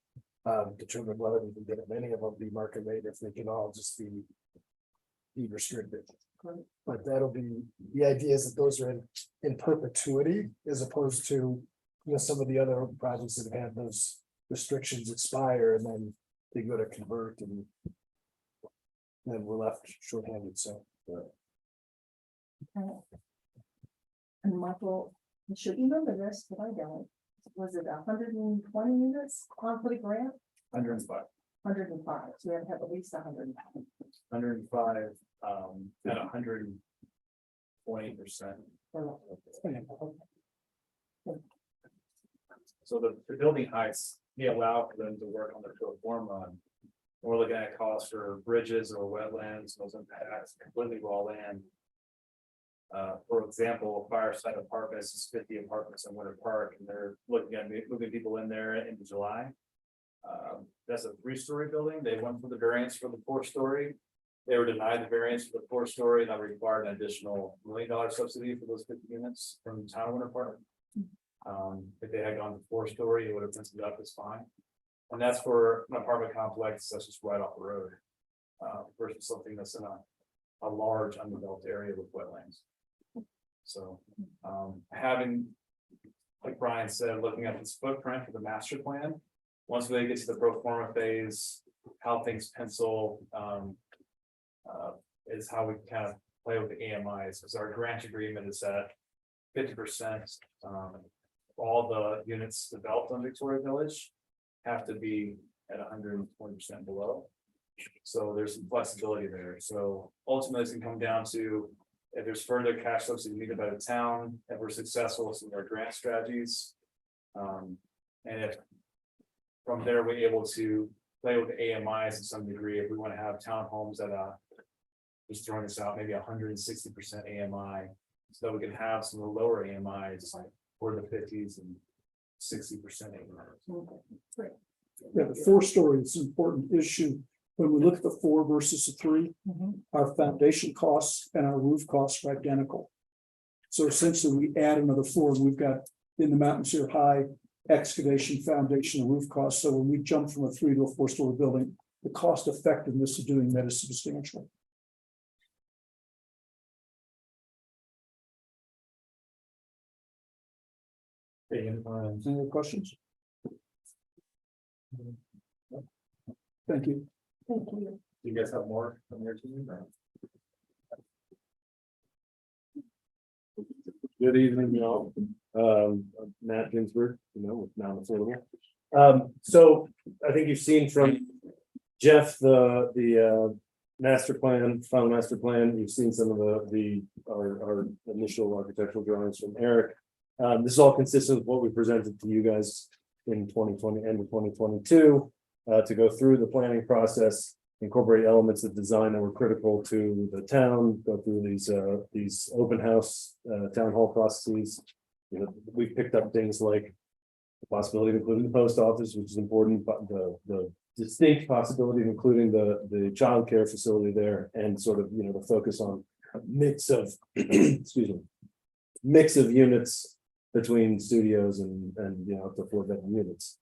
determine whether we can get many of them be market rate, if they can all just be deed restricted. Great. But that'll be, the idea is that those are in perpetuity, as opposed to, some of the other projects that have had those restrictions expire and then they go to convert and then we're left shorthanded, so. And Michael, you should remember this, but I don't. Was it 120 units on for the grant? 105. 105, so we have to have at least 100. 105, at 120%. So the building heights, may allow for them to work on their pro forma. We're looking at costs for bridges or wetlands, those impacts completely raw land. For example, Fireside Apartments is 50 apartments in Winter Park, and they're looking at moving people in there in July. That's a 3-story building. They went for the variance for the 4-story. They were denied the variance for the 4-story, and that required an additional $1 million subsidy for those 50 units from the town of Winter Park. If they had gone to 4-story, it would have penciled up as fine. And that's for an apartment complex that's just right off the road. Versus something that's in a large undeveloped area with wetlands. So, having, like Brian said, looking at this footprint for the master plan, once we get to the pro forma phase, how things pencil, is how we kind of play with the AMIs, because our grant agreement is at 50%. All the units developed on Victoria Village have to be at 120% below. So there's some flexibility there. So ultimately, it's gonna come down to if there's further cash subsidy needed by the town, if we're successful with some of our grant strategies. And if from there, we're able to play with the AMIs to some degree, if we want to have townhomes at just throwing this out, maybe 160% AMI, so that we can have some of the lower AMIs for the 50s and 60% AMI. Great. Yeah, the 4-story is an important issue. When we look at the 4 versus the 3, our foundation costs and our roof costs are identical. So essentially, we add another 4, and we've got in the mountains here high excavation, foundation, and roof costs. So when we jump from a 3 to a 4-story building, the cost effectiveness of doing that is substantial. Any other questions? Thank you. Thank you. Do you guys have more from your team? or- Good evening, y'all. Matt Ginsberg, with Mount Affordable. So I think you've seen from Jeff, the master plan, final master plan. You've seen some of our initial architectural drawings from Eric. This is all consistent with what we presented to you guys in 2020, end of 2022, to go through the planning process, incorporate elements of design that were critical to the town, go through these open house town hall processes. We picked up things like the possibility of including the post office, which is important, but the distinct possibility of including the childcare facility there, and sort of the focus on a mix of mix of units between studios and up to 4-bedroom units.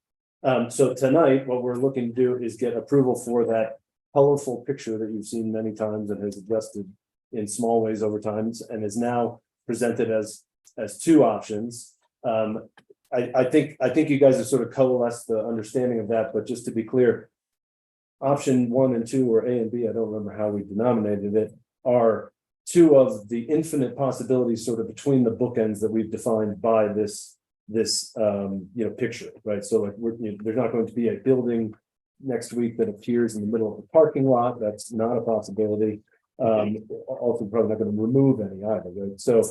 So tonight, what we're looking to do is get approval for that colorful picture that you've seen many times and has adjusted in small ways over time and is now presented as 2 options. I think you guys have sort of coalesced the understanding of that, but just to be clear, option 1 and 2, or A and B, I don't remember how we denominated it, are 2 of the infinite possibilities sort of between the bookends that we've defined by this picture, right? So like there's not going to be a building next week that appears in the middle of the parking lot. That's not a possibility. Also probably not going to remove any either, right? So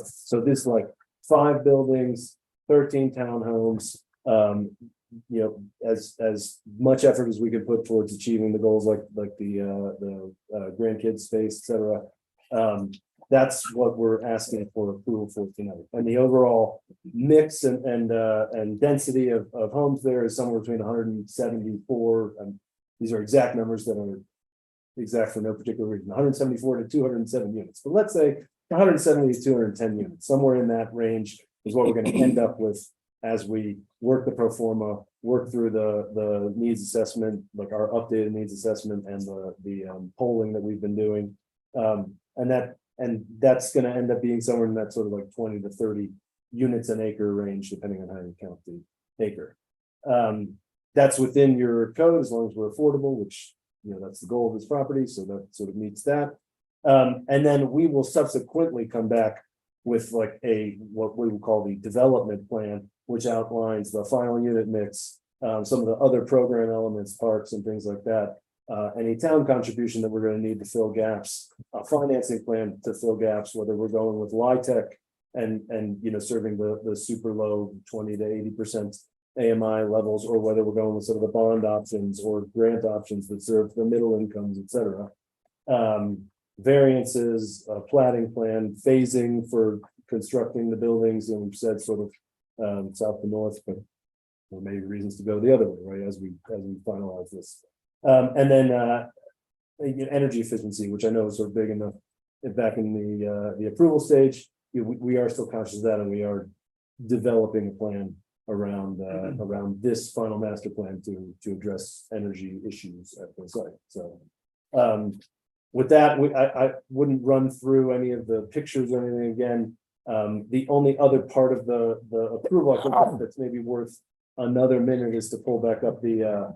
this like 5 buildings, 13 townhomes, as much effort as we could put towards achieving the goals like the grandkids space, etc. That's what we're asking for approval for tonight. And the overall mix and density of homes there is somewhere between 174. These are exact numbers that are exact for no particular reason. 174 to 207 units. But let's say 170 to 210 units. Somewhere in that range is what we're going to end up with as we work the pro forma, work through the needs assessment, like our updated needs assessment and the polling that we've been doing. And that's going to end up being somewhere in that sort of like 20 to 30 units an acre range, depending on how you count the acre. That's within your code as long as we're affordable, which that's the goal of this property. So that sort of meets that. And then we will subsequently come back with like what we will call the development plan, which outlines the final unit mix, some of the other program elements, parks and things like that. Any town contribution that we're going to need to fill gaps, a financing plan to fill gaps, whether we're going with LIHTC and serving the super low 20 to 80% AMI levels, or whether we're going with some of the bond options or grant options that serve the middle incomes, etc. Variances, platting plan, phasing for constructing the buildings, and we've said sort of south to north, but there may be reasons to go the other way, right? As we finalize this. And then energy efficiency, which I know is sort of big in back in the approval stage. We are still conscious of that, and we are developing a plan around this final master plan to address energy issues at the site. So with that, I wouldn't run through any of the pictures or anything again. The only other part of the approval I think that's maybe worth another minute is to pull back up the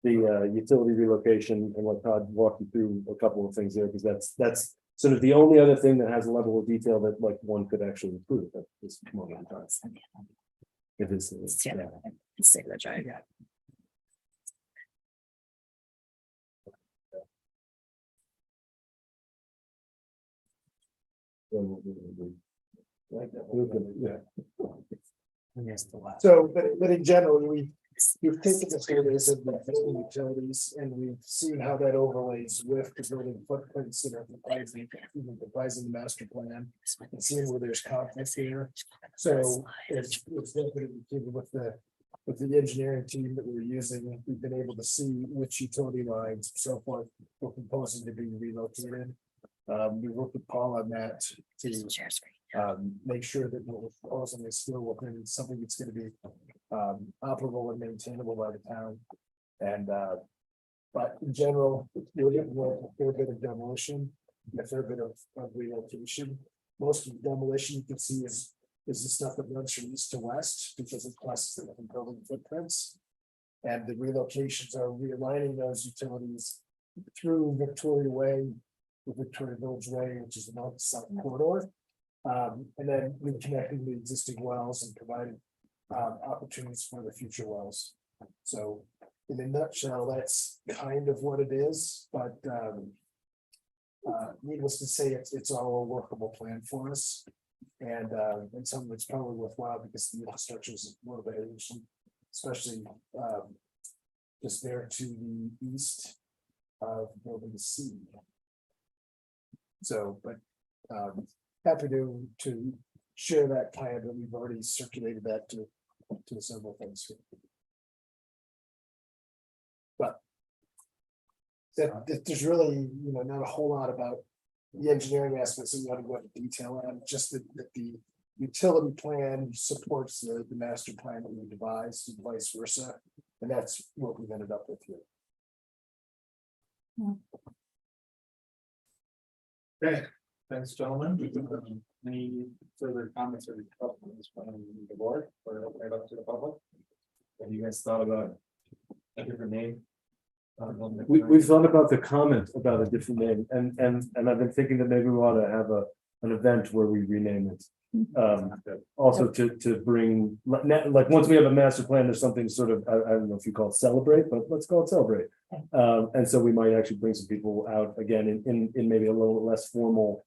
utility relocation and let Todd walk you through a couple of things there, because that's sort of the only other thing that has a level of detail that like one could actually approve at this moment in time. It is. Yeah. Say the drive. Yeah. So, but in general, we've taken the surveys of the existing utilities and we've seen how that overlays with the building footprints that are comprising the master plan. And seeing where there's conflict here. So it's definitely with the engineering team that we're using, we've been able to see which utility lines and so forth we're proposing to be relocated. We worked with Paul on that to Share screen. make sure that what we're proposing is still within something that's gonna be operable and maintainable by the town. And but in general, we're looking at a fair bit of demolition, a fair bit of relocation. Most of the demolition you can see is the stuff that runs from east to west because it crosses the different building footprints. And the relocations are realigning those utilities through Victoria Way, the Victoria Village Way, which is the north-south corridor. And then reconnecting the existing wells and providing opportunities for the future wells. So in a nutshell, that's kind of what it is, but needless to say, it's all a workable plan for us. And something that's probably worthwhile because the infrastructure is a little bit aged, especially just there to the east of building C. So, but happy to share that plan, but we've already circulated that to several things here. But that there's really, not a whole lot about the engineering aspects that we want to go into detail on, just that the utility plan supports the master plan that we devised and vice versa. And that's what we've ended up with here. Okay, thanks, gentlemen. Any further comments or questions from the board or open it up to the public? Have you guys thought about a different name? We've thought about the comment about a different name, and I've been thinking that maybe we ought to have an event where we rename it. Also to bring, like, once we have a master plan, there's something sort of, I don't know if you call it celebrate, but let's call it celebrate. And so we might actually bring some people out again in maybe a little less formal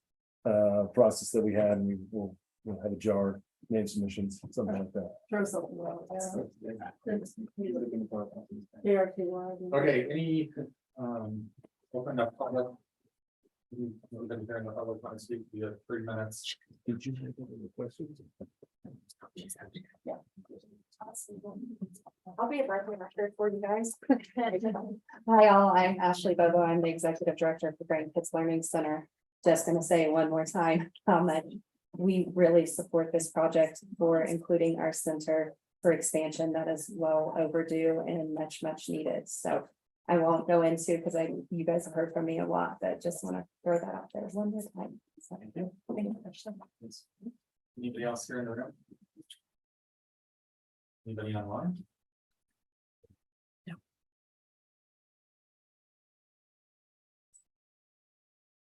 process that we had, and we'll have a jar, name submissions, something like that. Throw something out, Okay, any open up public? We've been hearing the public want to speak. You have 3 minutes. Did you have any questions? I'll be a breath of record for you guys. Hi all, I'm Ashley Bobo. I'm the Executive Director for Grand Kids Learning Center. Just gonna say one more time, that we really support this project for including our center for expansion that is well overdue and much needed. So I won't go into, because you guys have heard from me a lot, but just want to throw that out there one more time. So, thank you. Anybody else here in the room? Anybody online? No.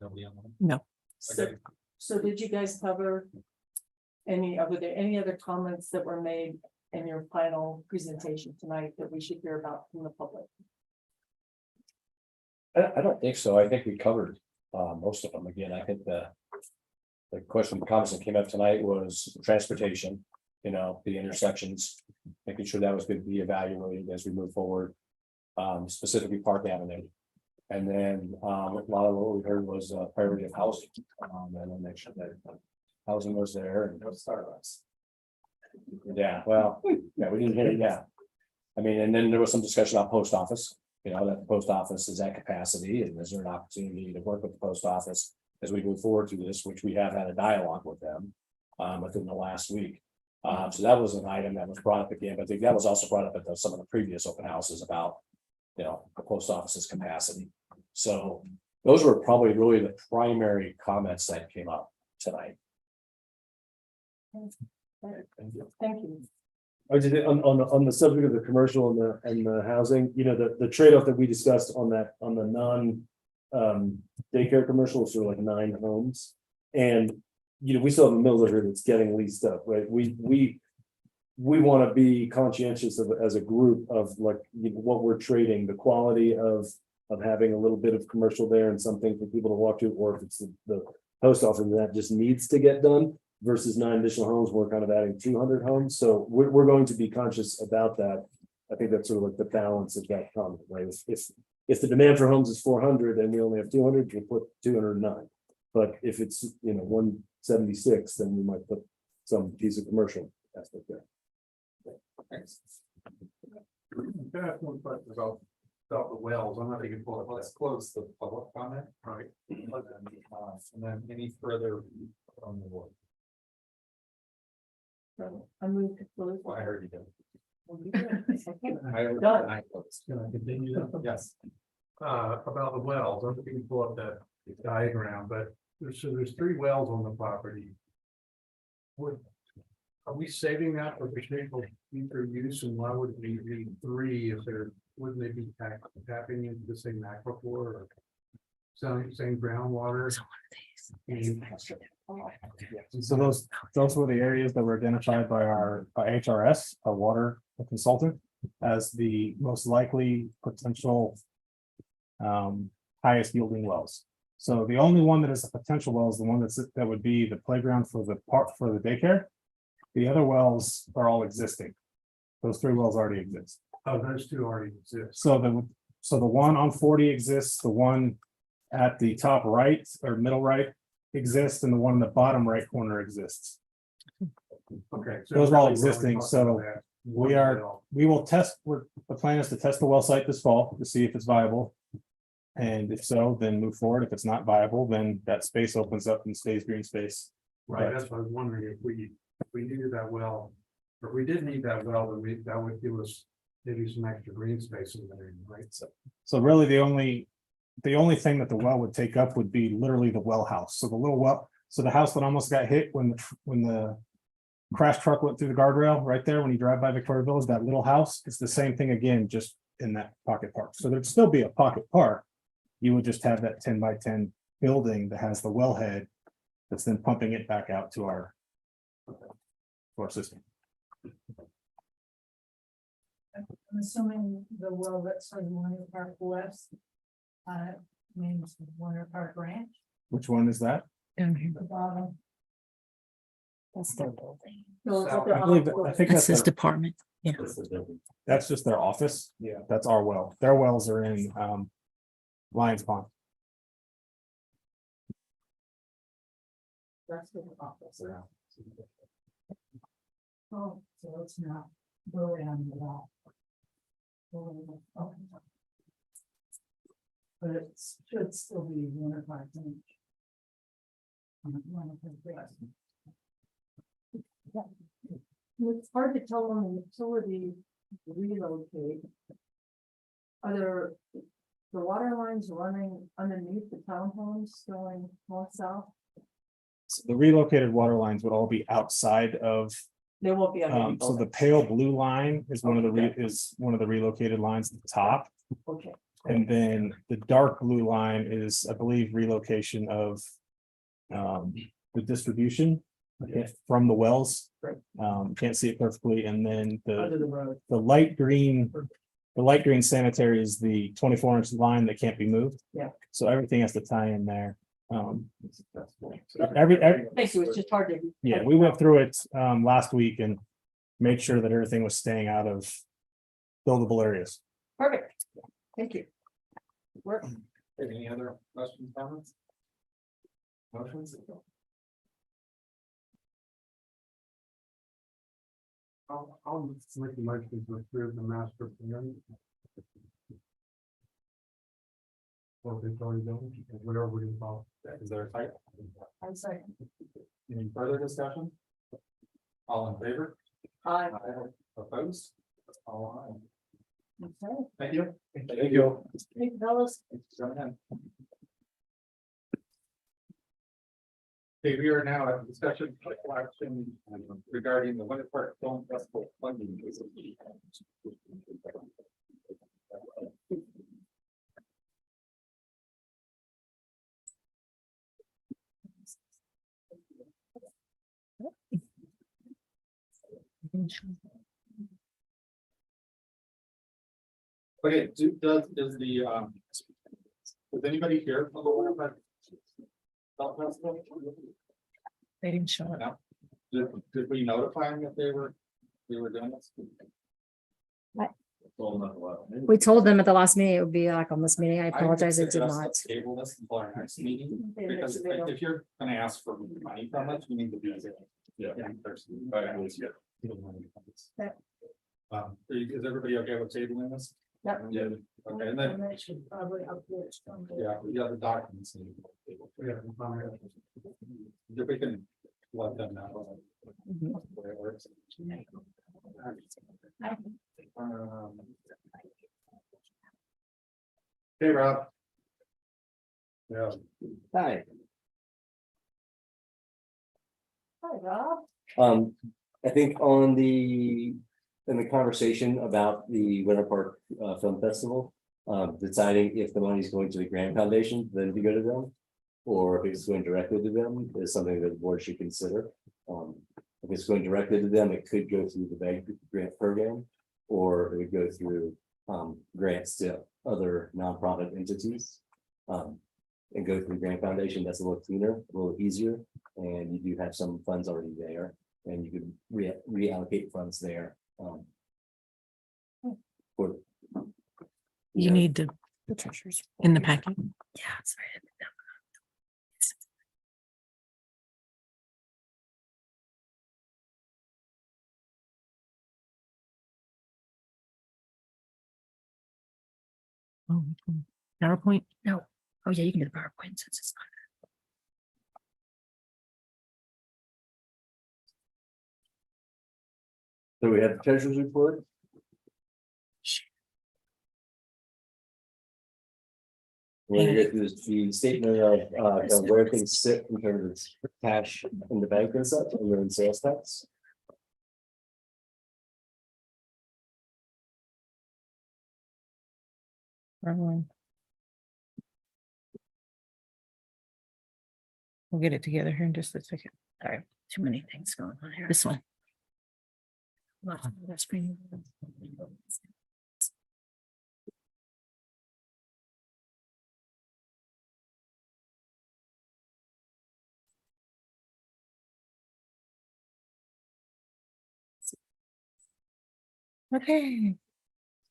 Nobody online? No. Okay. So did you guys cover any other comments that were made in your final presentation tonight that we should hear about from the public? I don't think so. I think we covered most of them. Again, I think the question, comments that came up tonight was transportation, the intersections, making sure that was going to be evaluated as we move forward, specifically Park Avenue. And then a lot of what we heard was priority of housing, and then make sure that housing was there and no Starbucks. Yeah, well, yeah, we didn't hear it. Yeah, I mean, and then there was some discussion about post office. that the post office is at capacity, and is there an opportunity to work with the post office as we move forward through this, which we have had a dialogue with them within the last week. So that was an item that was brought up again, but I think that was also brought up at some of the previous open houses about, the post office's capacity. So those were probably really the primary comments that came up tonight. Thank you. I just, on the subject of the commercial and the housing, the trade-off that we discussed on the non. Daycare commercials are like 9 homes. And, we still have a mill over here that's getting leased up, right? We want to be conscientious of, as a group of like, what we're trading, the quality of having a little bit of commercial there and something for people to walk to, or if it's the post office that just needs to get done. Versus 9 additional homes, we're kind of adding 200 homes, so we're going to be conscious about that. I think that's sort of like the balance of that comment, right? If the demand for homes is 400 and we only have 200, we'll put 209. But if it's 176, then we might put some piece of commercial aspect there. Thanks. Can I ask one question about the wells? I'm not thinking for Let's close the public comment. right. And then any further from the board. So I move to close. Well, I heard you did. Done. I closed. Can I continue? Yes. About the wells, I'm looking to pull up that diagram, but there's 3 wells on the property. Are we saving that for potential future use, and why would we need 3 if wouldn't they be tapping into the same aquifer or same groundwater? So those were the areas that were identified by our HRS, our water consultant, as the most likely potential highest yielding wells. So the only one that is a potential well is the one that would be the playground for the daycare. The other wells are all existing. Those 3 wells already exist. Oh, those 2 already exist. So the one on 40 exists, the one at the top right or middle right exists, and the one in the bottom right corner exists. Okay. Those are all really, existing, talking so about that we one are- well. We will test, the plan is to test the well site this fall to see if it's viable. And if so, then move forward. If it's not viable, then that space opens up and stays green space. Right, that's what I was wondering if we needed that well, or if we did need that well, then that would give us maybe some extra green space in there, right? So really the only thing that the well would take up would be literally the well house. So the little well, so the house that almost got hit when the crash truck went through the guardrail right there, when you drive by Victoria Village, that little house, it's the same thing again, just in that pocket park. So there'd still be a pocket park. You would just have that 10 by 10 building that has the wellhead that's then pumping it back out to our system. I'm assuming the well that's on Warner Park West. Means Warner Park Ranch, Which one is that? Down here. the bottom. That's their building. No, it's at the I believe, hospital. I think That's that's his their, department. Yeah. that's just their office. Yeah, that's our well. Their wells are in Lions Pond. That's the office. Oh, so it's not really on the wall. Okay. But it should still be Warner Park Ranch. Warner Park West. It's hard to tell when the utility relocate. Are there the water lines running underneath the townhomes going north-south? So the relocated water lines would all be outside of, They won't be underneath. so the pale blue line is one of the relocated lines at the top. Okay, And then the dark blue line is, I believe, relocation of the distribution from the wells. Can't see it perfectly. And then under the road. the light green sanitary is the 24-inch line that can't be moved. Yeah. So everything has to tie in there. Thank you, it's just hard to. Yeah, we went through it last week and made sure that everything was staying out of buildable areas. Perfect, thank you. Work. Any other questions, comments? Motions? I'll make the motion to approve the master plan. What they've already done, whatever we involve. Is there a fight? I'm sorry. Any further discussion? All in favor? Aye. Opposed? All right. Okay. Thank you. Thank you. Hey, fellas. Thanks for coming in. Okay, we are now at the discussion action regarding the Winter Park Film Festival funding. Okay, is anybody here for the Winter Park Film Festival? They didn't show up. No. Did we notify them that they were doing this? Told them about it. We told them at the last meeting it would be like on this meeting. I apologize, it did suggest not. let's Table this until our next meeting, Okay, because next meeting. if you're gonna ask for money from us, we need to do it. Yeah. in person. Yeah. Is everybody okay with tabling this? Yep. Yeah, okay, and then, That should probably update. yeah, we got the documents. Yeah. If we can let them know. Mhm. the way it works. Hey, Rob. Yeah. Hi. Hi, Rob. I think in the conversation about the Winter Park Film Festival, deciding if the money is going to the Grant Foundation, then to go to them, or if it's going directly to them, is something that the board should consider. If it's going directly to them, it could go through the bank grant program, or it would go through grants to other nonprofit entities. And go through the Grant Foundation, that's a little cleaner, a little easier, and you do have some funds already there, and you could reallocate funds there. For You need the treasures in the packet. Yeah, sorry. Oh, PowerPoint? No. Oh, yeah, you can do the PowerPoint since it's not. So we have the treasurer's report. We're gonna go through the statement of kind of where things sit in terms of cash in the bank and such, and then sales tax. Wrong one. We'll get it together here in just a second. Sorry, too many things going on here. This one. Lots of other screen. Okay,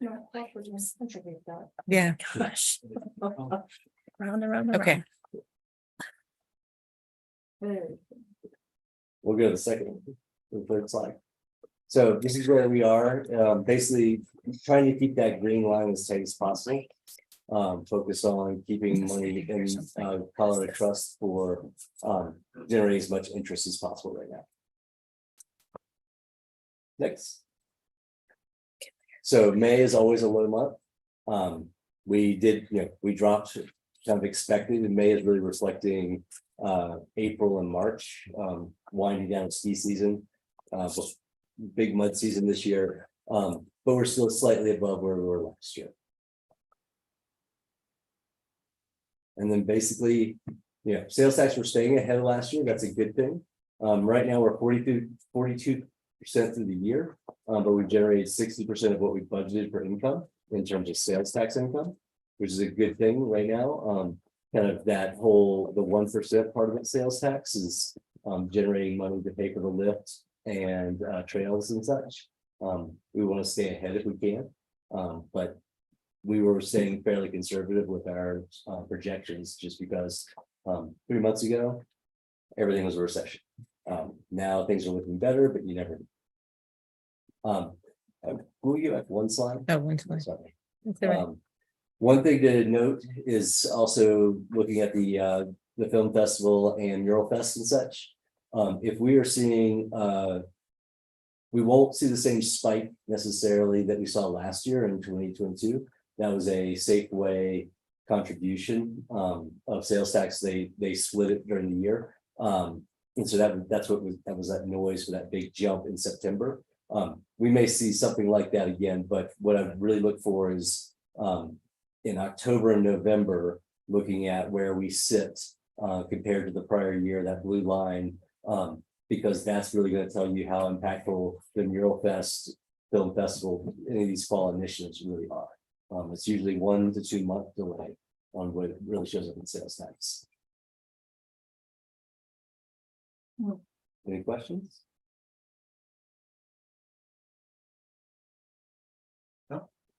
Yeah, that was just intricate, that. yeah. Gosh. Round and round. Okay, Hey, We'll go to the second, the third slide. So this is where we are, basically trying to keep that green line as tight as possible. Focus on keeping money in Colorado Trust for generating as much interest as possible right now. Next. So May is always a low month. We did, we dropped kind of expected, and May is really reflecting April and March, winding down ski season. Big mud season this year, but we're still slightly above where we were last year. And then basically, sales tax, we're staying ahead of last year. That's a good thing. Right now, we're 42% through the year, but we generated 60% of what we budgeted for income in terms of sales tax income, which is a good thing right now. Kind of that whole, the 1% part of it, sales tax, is generating money to pay for the lift and trails and such. We want to stay ahead if we can, but we were staying fairly conservative with our projections, just because 3 months ago everything was a recession. Now things are looking better, but you never know. Will you have one slide? oh, one slide. Sorry. That's all right. One thing to note is also looking at the film festival and mural fest and such. If we are seeing, we won't see the same spike necessarily that we saw last year in 2022. That was a Safeway contribution of sales tax. They split it during the year. And so that's what was that noise for that big jump in September. We may see something like that again, but what I really look for is in October and November, looking at where we sit compared to the prior year, that blue line, because that's really going to tell you how impactful the Mural Fest, Film Festival, any of these fall initiatives really are. It's usually 1 to 2 month delay on what it really shows up in sales tax. Any questions?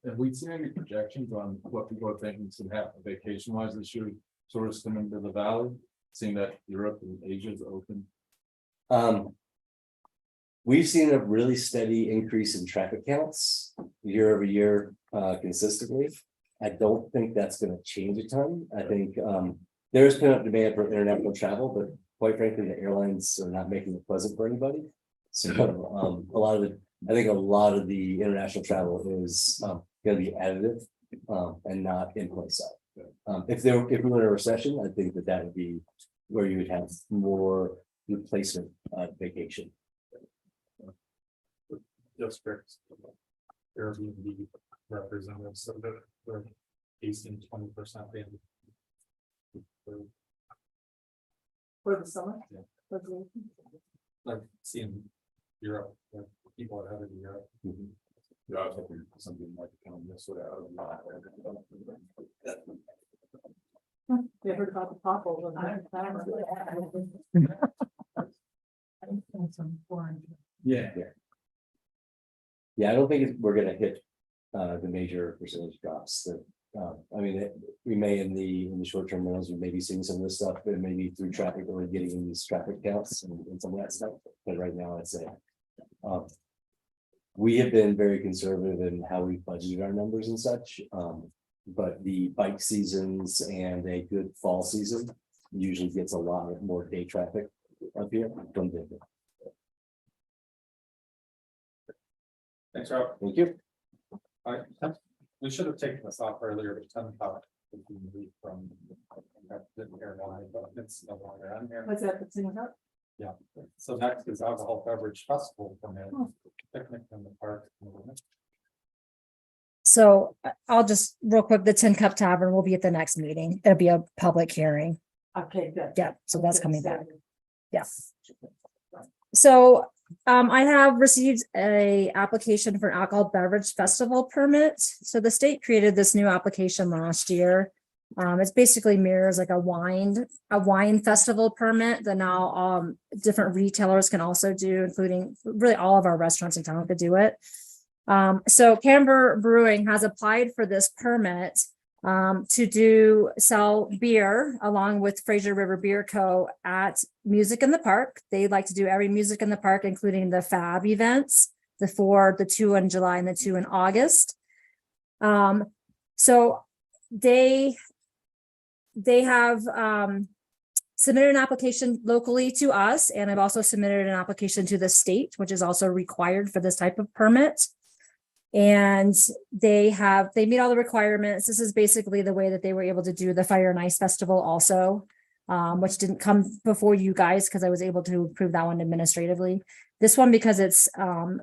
Have we seen any projections on what people are thinking is gonna happen vacation wise this year? Tourists coming to the valley, seeing that Europe and Asia is open. We've seen a really steady increase in traffic counts year over year consistently. I don't think that's going to change a ton. I think there's been a demand for international travel, but quite frankly, the airlines are not making it pleasant for anybody. So I think a lot of the international travel is going to be additive and not in place out. If we were in a recession, I think that would be where you would have more replacement vacation. Just for Airbnb representatives, so they're facing 20% in. For the summer. Yeah. For the- Like seeing Europe, like people are headed to Europe. Yeah, I was hoping something might come this way out of. You heard about the potholes in Yeah. Yeah, I don't think we're going to hit the major percentage drops that. I mean, we may in the short term rentals, we may be seeing some of this stuff, but maybe through traffic, we're getting in these traffic counts and some of that stuff. But right now, I'd say we have been very conservative in how we budgeted our numbers and such. But the bike seasons and a good fall season usually gets a lot of more day traffic up here from the. Thanks, Rob. Thank you. All right, we should have taken this off earlier, but 10 o'clock. From. Didn't hear why, but it's no longer on here. Was that the thing up? Yeah, so next is alcohol beverage festival permit, picnic in the park. So I'll just real quick, the Tin Cup Tavern will be at the next meeting. It'll be a public hearing. Okay, good. Yeah, so that's coming back. Okay. Yes. So I have received a application for an alcohol beverage festival permit. So the state created this new application last year. It's basically mirrors like a wine festival permit that now different retailers can also do, including really all of our restaurants in town could do it. So Camber Brewing has applied for this permit to sell beer along with Fraser River Beer Co. at Music in the Park. They like to do every Music in the Park, including the FAB events, the 2 in July and the 2 in August. So they have submitted an application locally to us, and I've also submitted an application to the state, which is also required for this type of permit. And they meet all the requirements. This is basically the way that they were able to do the Fire and Ice Festival also, which didn't come before you guys because I was able to approve that one administratively. This one, because it's 8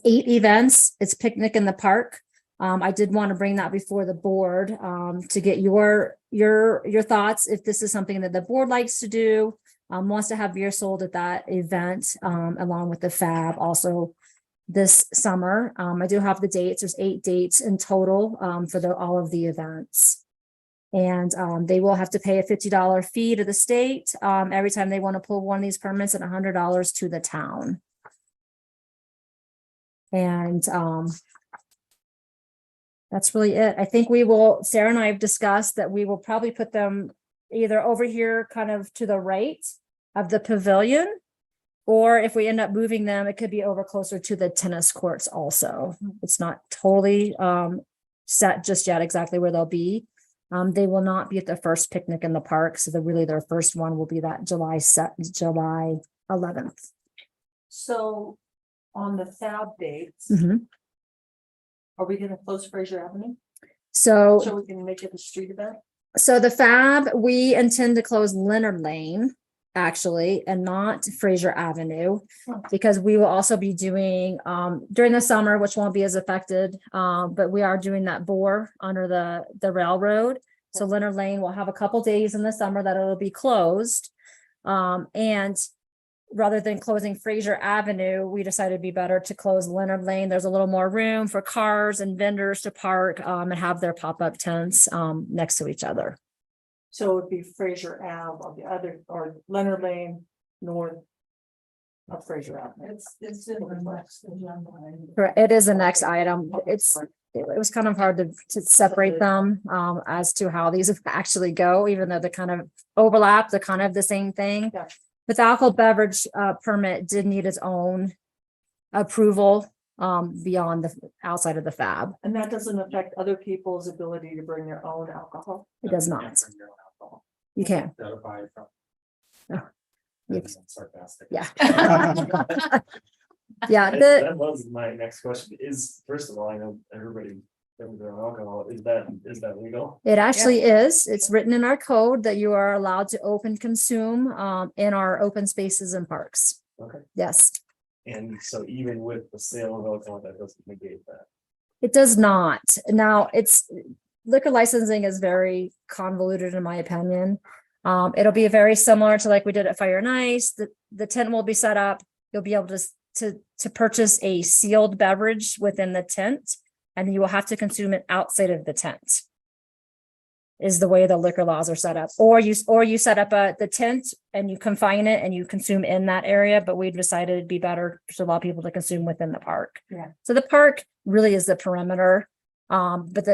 events, it's picnic in the park. I did want to bring that before the board to get your thoughts if this is something that the board likes to do, wants to have beer sold at that event, along with the FAB also this summer. I do have the dates. There's 8 dates in total for all of the events. And they will have to pay a $50 fee to the state every time they want to pull one of these permits, and $100 to the town. And that's really it. I think Sarah and I have discussed that we will probably put them either over here kind of to the right of the pavilion, or if we end up moving them, it could be over closer to the tennis courts also. It's not totally set just yet exactly where they'll be. They will not be at the first picnic in the park, so their first one will be that July 11th. So on the FAB dates, Mhm. are we gonna close Fraser Avenue? So So we can make it a street event? So the FAB, we intend to close Leonard Lane, actually, and not Fraser Avenue. Because we will also be doing, during the summer, which won't be as affected, but we are doing that bore under the railroad. So Leonard Lane will have a couple days in the summer that it'll be closed. And rather than closing Fraser Avenue, we decided it'd be better to close Leonard Lane. There's a little more room for cars and vendors to park, and have their pop-up tents, next to each other. So it'd be Fraser Ave on the other, or Leonard Lane north of Fraser Avenue. It's in the next agenda. Correct. It is the next item. It was kind of hard to separate them, as to how these actually go, even though they kind of overlap, they're kind of the same thing. Yeah. But the alcohol beverage, permit did need its own approval, beyond the outside of the FAB. And that doesn't affect other people's ability to bring their own alcohol? It does not. You can. Sarcastic. Yeah. Yeah, That was my next question is, first of all, I know everybody brings their own alcohol. Is that legal? it actually is. It's written in our code that you are allowed to open consume, in our open spaces and parks. Okay. Yes. And so even with the sale of alcohol, that doesn't negate that. It does not. Now, liquor licensing is very convoluted in my opinion. It'll be very similar to like we did at Fire and Ice. The tent will be set up. You'll be able to purchase a sealed beverage within the tent, and you will have to consume it outside of the tent. Is the way the liquor laws are set up. Or you set up the tent and you confine it and you consume in that area, but we've decided it'd be better to allow people to consume within the park. Yeah. So the park really is the perimeter. But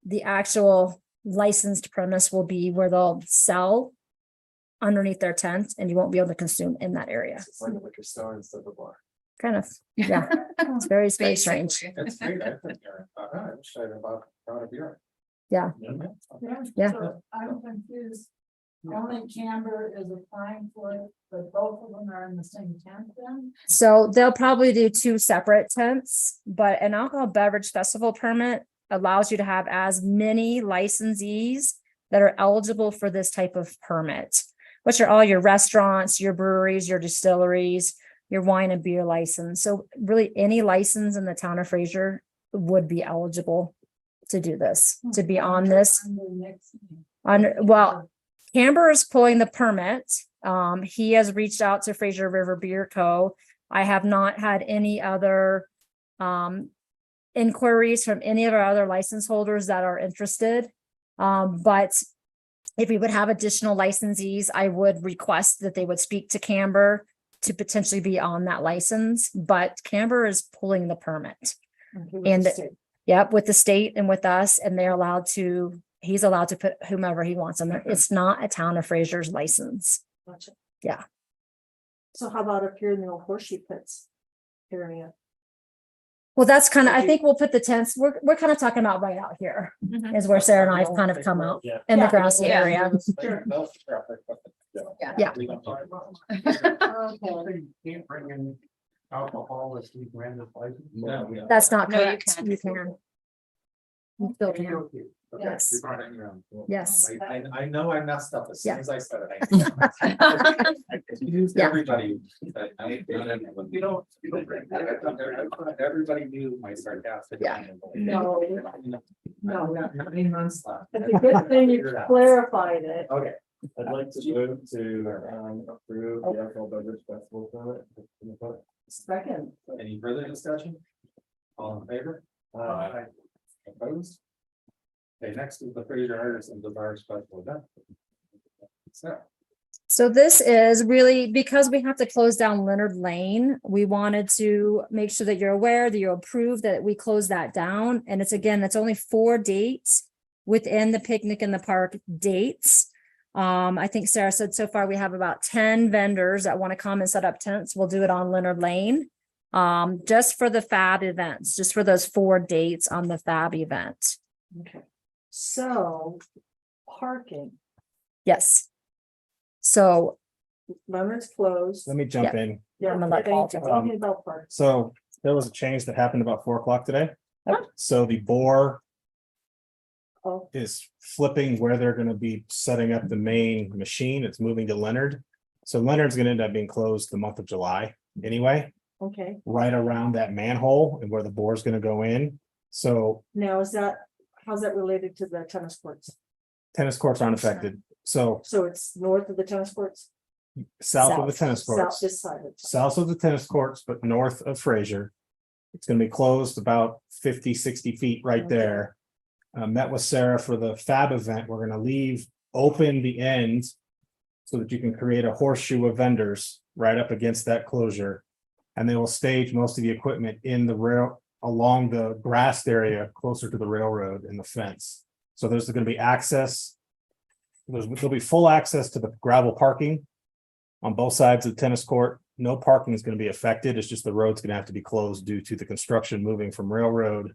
the actual licensed premise will be where they'll sell underneath their tent, and you won't be able to consume in that area. It's like a liquor store instead of a bar. Kind of, yeah. It's very strange. It's great. I think, I wish I'd about a beer. Yeah. Yeah. So I'm confused. Only Camber is applying for it, but both of them are in the same tent then? So they'll probably do two separate tents, but an alcohol beverage festival permit allows you to have as many licensees that are eligible for this type of permit, which are all your restaurants, your breweries, your distilleries, your wine and beer license. So really any license in the town of Fraser would be eligible to do this, to be on this. Well, Camber is pulling the permit. He has reached out to Fraser River Beer Co. I have not had any other inquiries from any of our other license holders that are interested. But if we would have additional licensees, I would request that they would speak to Camber to potentially be on that license. But Camber is pulling the permit. And yep, with the state and with us, and he's allowed to put whomever he wants on there. It's not a town of Fraser's license. Gotcha. Yeah. So how about up here in the old horseshoe pits area? Well, that's kind of, I think we'll put the tents, we're kind of talking about right out here is where Sarah and I have kind of come out Yeah. in the Yeah. grassy Yeah. area. Yeah. Okay. You can't bring in alcohol if you grant this license. No, That's not No, you correct. can't. You can. You still can. Okay, Yes. you brought it in your own. Yes. I know I messed up as soon Yeah. as I said it. I used Yeah. everybody. You don't bring that. Everybody knew my sarcastic. Yeah. No. No, not 9 months left. It's a good thing you Figure it out. clarified it. Okay. I'd like to move to approve the alcohol beverage festival permit. Second. Any further discussion? All in favor? Opposed? Okay, next is the Fraser Artisan Bazaar special event. So this is really because we have to close down Leonard Lane. We wanted to make sure that you're aware that you approve that we close that down. And it's only 4 dates within the picnic in the park dates. I think Sarah said so far we have about 10 vendors that want to come and set up tents. We'll do it on Leonard Lane. Just for the FAB events, just for those 4 dates on the FAB event. Okay. So, parking, Yes. So, Leonard's closed. Let me jump in. Yeah, I'm gonna let Paul tell talk. me about parking. So there was a change that happened about 4 o'clock today. Oh. So the boar Oh, is flipping where they're gonna be setting up the main machine. It's moving to Leonard. So Leonard's gonna end up being closed the month of July anyway, okay. right around that manhole and where the boar's gonna go in. So Now, how's that related to the tennis courts? tennis courts aren't affected. So So it's north of the tennis courts? south of the tennis South courts, this side. south of the tennis courts, but north of Fraser. It's gonna be closed about 50, 60 feet right Okay. there. Met with Sarah for the FAB event. We're gonna leave open the end so that you can create a horseshoe of vendors right up against that closure. And they will stage most of the equipment in the rail along the grassed area closer to the railroad and the fence. So there's gonna be access. There'll be full access to the gravel parking on both sides of the tennis court. No parking is gonna be affected. It's just the road's gonna have to be closed due to the construction moving from railroad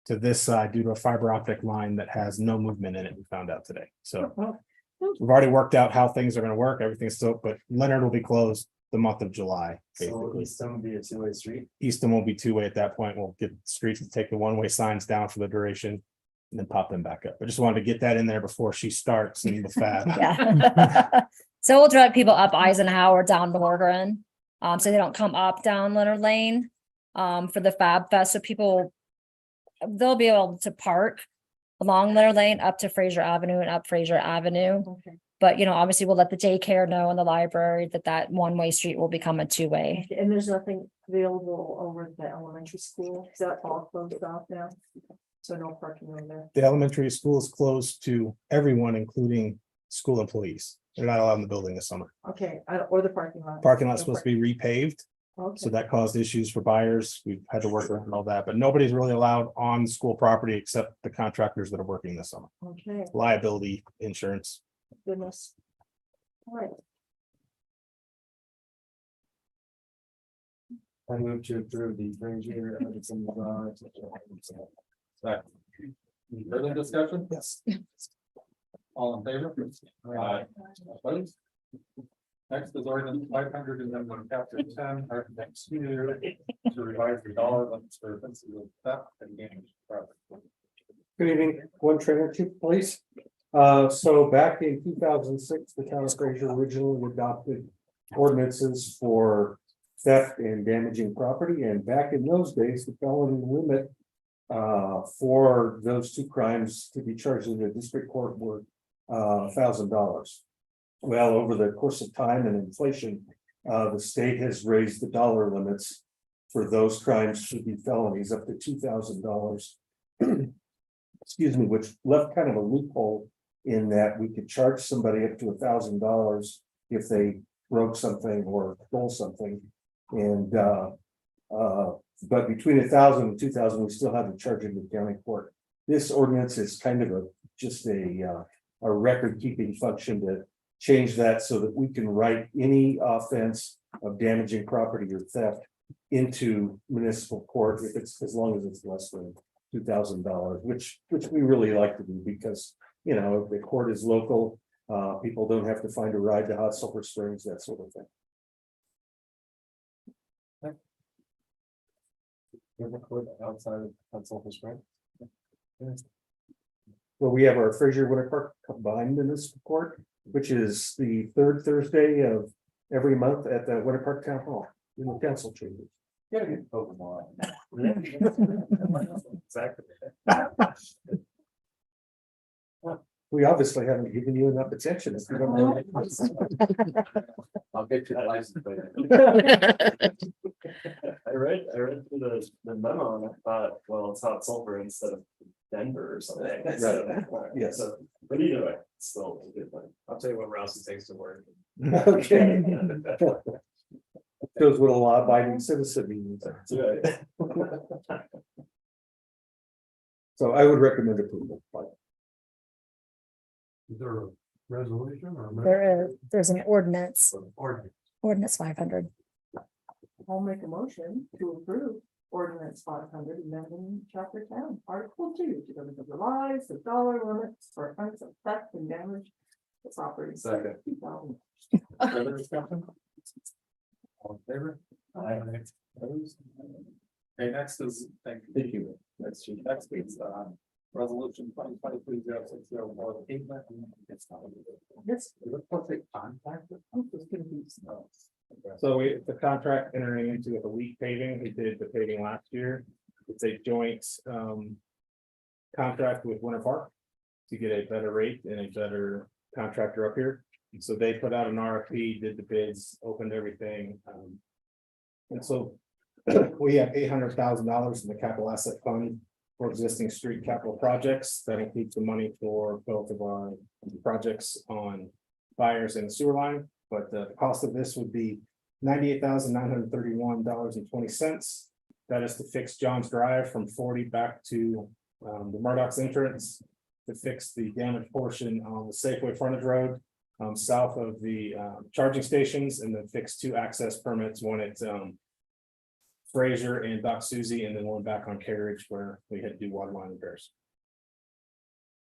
to this side due to a fiber optic line that has no movement in it, we found out today. So we've already worked out how things are gonna work. Everything's still, but Leonard will be closed the month of July. Basically, Easton will be a two-way street. Easton will be 2-way at that point. We'll get streets to take the 1-way signs down for the duration and then pop them back up. I just wanted to get that in there before she starts in the FAB. Yeah. So we'll direct people up Eisenhower down to Morgan. So they don't come up down Leonard Lane. For the Fab Fest, so people. They'll be able to park along Leonard Lane up to Fraser Avenue and up Fraser Avenue. Okay. But, obviously we'll let the daycare know in the library that 1-way street will become a 2-way. And there's nothing available over at the elementary school. Is that all closed off now? So no parking over there. The elementary school is closed to everyone, including school employees. They're not allowed in the building this summer. Okay, or the parking lot. Parking lot's supposed to be repaved, Okay. so that caused issues for buyers. We've had to work around all that, but nobody's really allowed on school property except the contractors that are working this summer. Okay, Liability insurance. goodness. All right, I move to approve the Fraser. Further discussion? Yes. All in favor? Aye. Opposed? Next is ordinance 500 and then one chapter 10, architect to revise the dollar limits for offenses of theft and damage to property. Good evening, one trainer chief, police. So back in 2006, the town of Fraser originally adopted ordinances for theft and damaging property, and back in those days, the felony limit for those two crimes to be charged in the district court were $1,000. Well, over the course of time and inflation, the state has raised the dollar limits for those crimes to be felonies up to $2,000. Excuse me, which left kind of a loophole in that we could charge somebody up to $1,000 if they broke something or stole something. And but between 1,000 and 2,000, we still have to charge in the county court. This ordinance is kind of just a record keeping function to change that so that we can write any offense of damaging property or theft into municipal court if it's, as long as it's less than $2,000, which we really like to do because, if the court is local, people don't have to find a ride to Hot Sulphur Springs, that sort of thing. Outside of Sulphur Springs. Well, we have our Fraser Winter Park combined municipal court, which is the third Thursday of every month at the Winter Park Town Hall in the council chambers. Gotta get Pokemon. Exactly. We obviously haven't given you enough attention. If you don't know. I'll get you the license plate. I read through the memo and I thought, well, it's Hot Sulphur instead of Denver or something. Right. Yes. So, but either way, it's still a good thing. I'll tell you what route it takes to work. Okay. Shows what a law abiding citizen means. That's right. So I would recommend approval. Is there a resolution or? There's an ordinance, Ordinance. ordinance 500. I'll make a motion to approve ordinance 500 amending chapter 10, article 2, to limit the lives, the dollar limits for offense of theft and damage to property. Second. Further discussion? All in favor? Opposed? Okay, next is, thank you. Next is, resolution 2023-0604 pavement. It's not. Yes. What's the contact? It's gonna be snow. So the contract entering into with Elite Paving, we did the paving last year. It's a joint contract with Winter Park to get a better rate and a better contractor up here. So they put out an RFP, did the bids, opened everything. And so we have $800,000 in the capital asset fund for existing street capital projects. That includes the money for both of our projects on fires and sewer line. But the cost of this would be $98,931.20. That is to fix John's Drive from 40 back to the Murdoch's entrance, to fix the damaged portion on the Safeway frontage road south of the charging stations, and then fix 2 access permits, one at Fraser and Doc Suzie, and then one back on Carriage where we had to do water line repairs.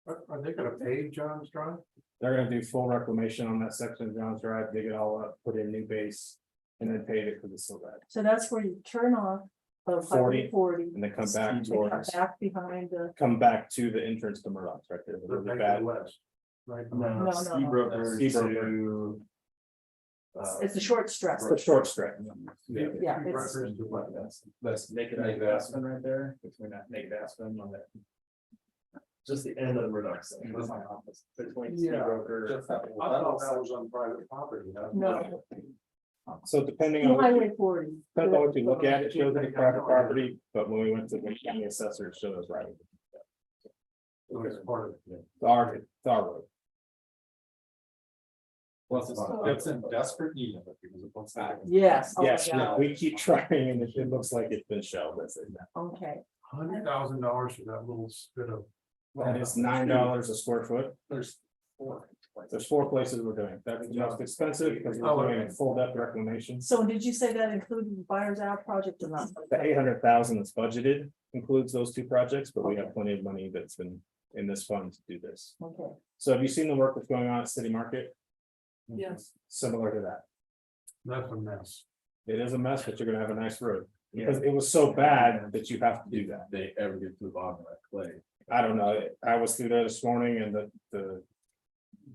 Are they gonna pave John's Drive? They're gonna do full reclamation on that section of John's Drive, dig it all up, put in new base, and then pave it for the sill drive. So that's where you turn off of 40, 40. And then come back Come towards, back behind the, come back to the entrance to Murdoch's right there. They're Really back to bad. the west, right? no. Seabroker. It's a short stretch. It's a short stretch. Yeah, it's, Let's make it Aspen right there, between that naked Aspen on that. Just the end of the Murdoch section. That's my office. Between Yeah. Seabroker. Just that. I thought that was on private property. no, So depending on, Highway 40. depending on what you look at, it shows any private property, but when we went to the county assessor, it showed us right. It's part of it. It's our road. Plus, it's in desperate need of it because of what's happening. Yes. oh my Yes, God. we keep trying and it looks like it's been shelved. That's it. Okay, $100,000 for that little spit of. That is $9 a square foot. There's 4. There's 4 places we're doing. That's the most expensive because we're doing a full depth reclamation. so did you say that included the Buyers Out project or not? The 800,000 that's budgeted includes those 2 projects, but we have plenty of money that's been in this fund to do this. Okay, So have you seen the work that's going on at City Market? yes. Similar to that. That's a mess. It is a mess, but you're gonna have a nice road. Because it was so bad that you have to do that. They ever get to the bottom of that clay. I don't know. I was through there this morning and the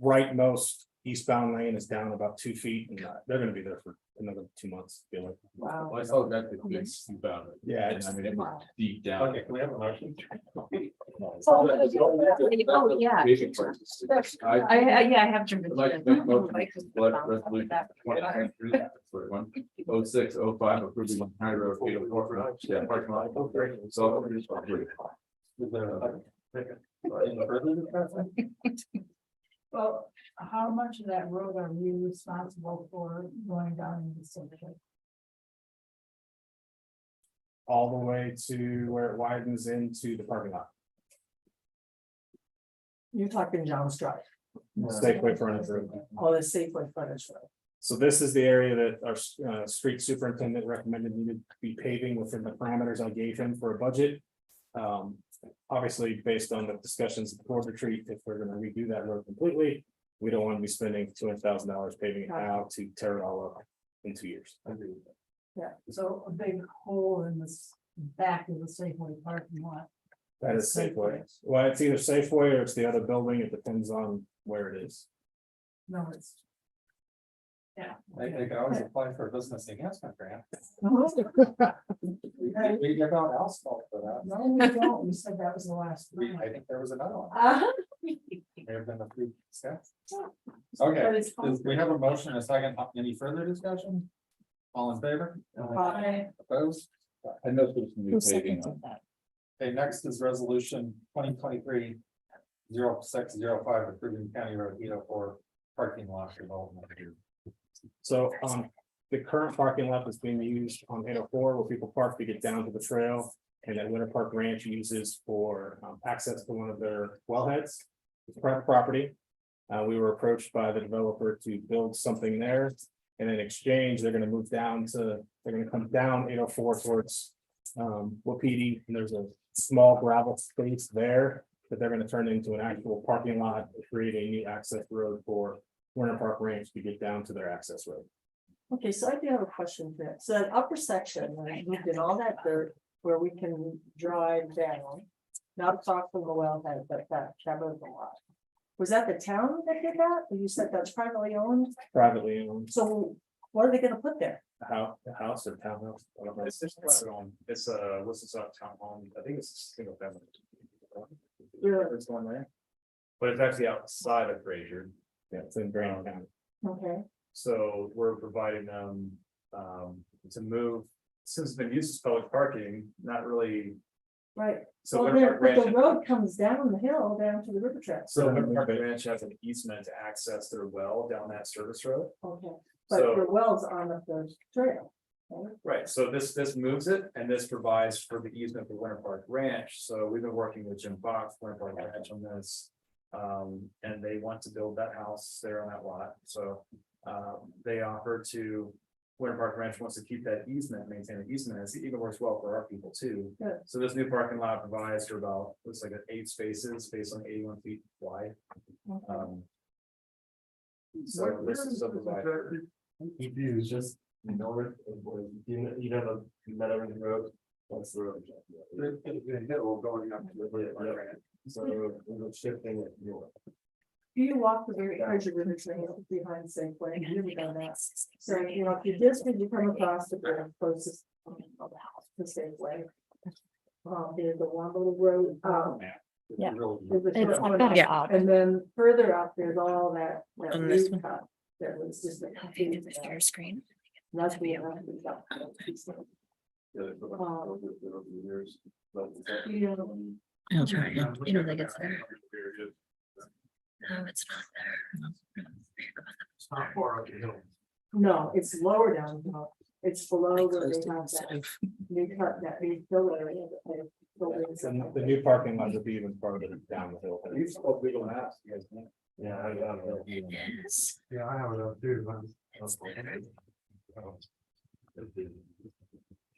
rightmost eastbound lane is down about 2 feet and they're gonna be there for another 2 months. I feel like. Wow. I saw that the big scoop out of it. Yeah, And I mean, it was deep down. Okay, can we have a motion? Oh, yeah. Basic prices. Yeah, I have. I'd like to make a motion to select resolution 2023-0605 approving County Road 804. Yeah, parking lot. So. Is there any further discussion? Well, how much of that road are we responsible for going down in the center? all the way to where it widens into the parking lot. You're talking John's Drive, Safeway frontage road. oh, the Safeway frontage road. So this is the area that our street superintendent recommended needed to be paving within the parameters I gave him for a budget. Obviously, based on the discussions at the board retreat, if we're gonna redo that road completely, we don't want to be spending $200,000 paving it now to tear it all up in 2 years. Yeah, so a big hole in this back of the Safeway parking lot. That is Safeway. Well, it's either Safeway or it's the other building. It depends on where it is. No, it's. Yeah. They could always apply for a business enhancement grant. No, We give out asphalt for that. we don't, we said that was the last. one. I think there was another one. Uh-huh. May have been a few steps. But Okay, it's we have a motion and a second. Any further discussion? All in favor? Aye. Opposed? I know there's some new paving on. Okay, next is resolution 2023-0605 approving County Road 804 parking lot development. So the current parking lot that's being used on 804 where people park to get down to the trail. And that Winter Park Ranch uses for access to one of their wellheads. It's private property. We were approached by the developer to build something there. And in exchange, they're gonna move down to, they're gonna come down 804 towards Wapiti, and there's a small gravel space there that they're gonna turn into an actual parking lot to create a new access road for Winter Park Ranch to get down to their access road. Okay, so I do have a question for that. So that upper section, when I moved in all that dirt where we can drive down. Not far from the wellhead, but that was a lot. Was that the town that did that? Or you said that's privately owned? Privately owned, So what are they gonna put there? a house or townhouse. I don't know. It's just private owned. It's what's this town home? I think it's single family. Yeah. It's one there. But it's actually outside of Fraser. Yeah, it's in Graham County. Okay, So we're providing them to move, since it's been used as public parking, not really. right. So Well, Winter there, Park but the Ranch, road comes down the hill, down to the river tracks. so Winter Park Ranch has an easement to access their well down that service road. Okay, but So- the wells on the trail. right? Right, so this moves it, and this provides for the easement for Winter Park Ranch, so we've been working with Jim Fox, Winter Park Ranch on this. And they want to build that house there on that lot, so they offer to. Winter Park Ranch wants to keep that easement, maintain the easement, as it even works well for our people too. Good. So this new parking lot provides for about, looks like 8 spaces based on 81 feet wide. Okay. So this is a provider. Views just north of, you know, the Meadow Road. That's the road. The hill going up to the. So we're shifting it north. Do you walk the very edge of River Trail behind Safeway? You've never done that. So, you know, if you just, when you come across the bridge closest to Safeway. There's the one little road, Yeah. there's a It's short one kind of out, odd. and then further out, there's all that. On this root cut That was just a. Share screen. That's the. I'll try. You don't think it's there? No, it's not there. It's not far up the hill. No, it's lower down, it's below where they have that new cut, that new fill area. that they filled in. And the new parking lot would be even farther down the hill. You spoke big on that, you guys. Yeah, I got it. Yes. Yeah, I have it up too.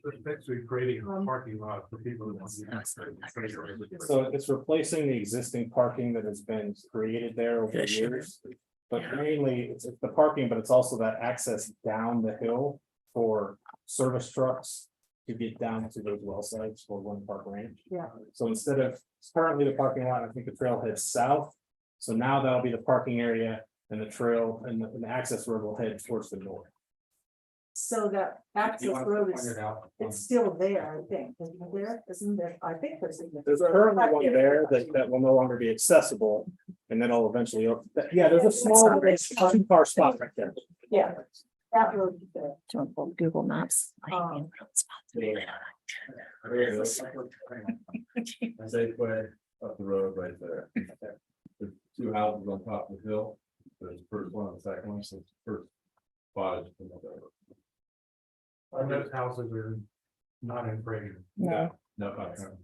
It's basically creating a parking lot for people. who want to- So it's replacing the existing parking that has been created there over the years. But mainly it's the parking, but it's also that access down the hill for service trucks. To get down to those well sites for Winter Park Ranch. Yeah. So instead of currently the parking lot, I think the trail heads south. So now that'll be the parking area and the trail and the access road will head towards the north. So that access road is, it's still there, I think, isn't there? Isn't there? I think there's. There's currently one there that will no longer be accessible, and then I'll eventually, yeah, there's a small 2-car spot right there. Yeah. That road is there. Don't pull Google Maps. As they put up the road right there. There's 2 houses on top of the hill. There's the first one and the second one, so it's the first spot is. And those houses are not in Fraser. No. No, not currently.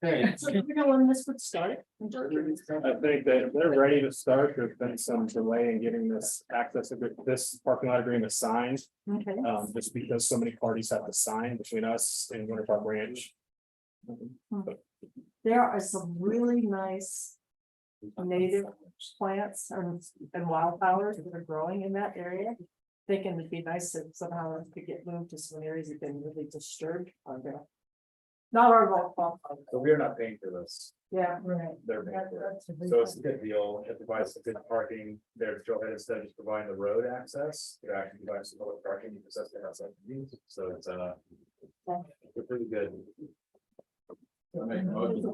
Okay, So you know when this would start? I think that they're ready to start. There's been some delay in getting this access, this parking lot agreement signed. Okay. Just because so many parties have to sign between us and Winter Park Ranch. There are some really nice native plants and wildflowers that are growing in that area. Thinking it'd be nice to somehow to get moved to some areas that have been really disturbed on there. Not our fault. So we're not paying for this. Yeah, right. They're paying for it. That's a big So it's a one. good deal. It provides some good parking. Their trailhead instead of just providing the road access, it actually provides some public parking because that's what outside needs. So it's they're pretty good. I make a motion to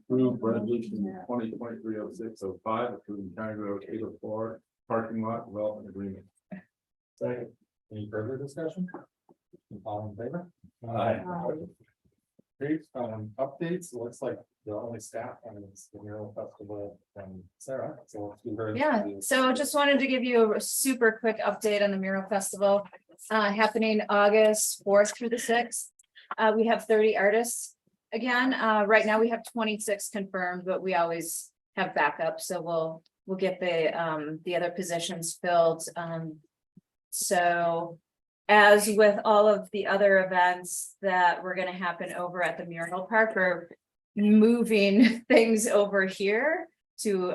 approve resolution 2023-06-05, approving County Road 804 parking lot development agreement. Second. Any further discussion? All in favor? Aye. Great, updates, looks like the only staff on this, the Mural Festival from Sarah, so let's do her. Yeah, so just wanted to give you a super quick update on the Mural Festival, happening August 4th through the 6th. We have 30 artists again, right now we have 26 confirmed, but we always have backup, so we'll get the other positions filled. So as with all of the other events that were gonna happen over at the Mural Park, we're moving things over here to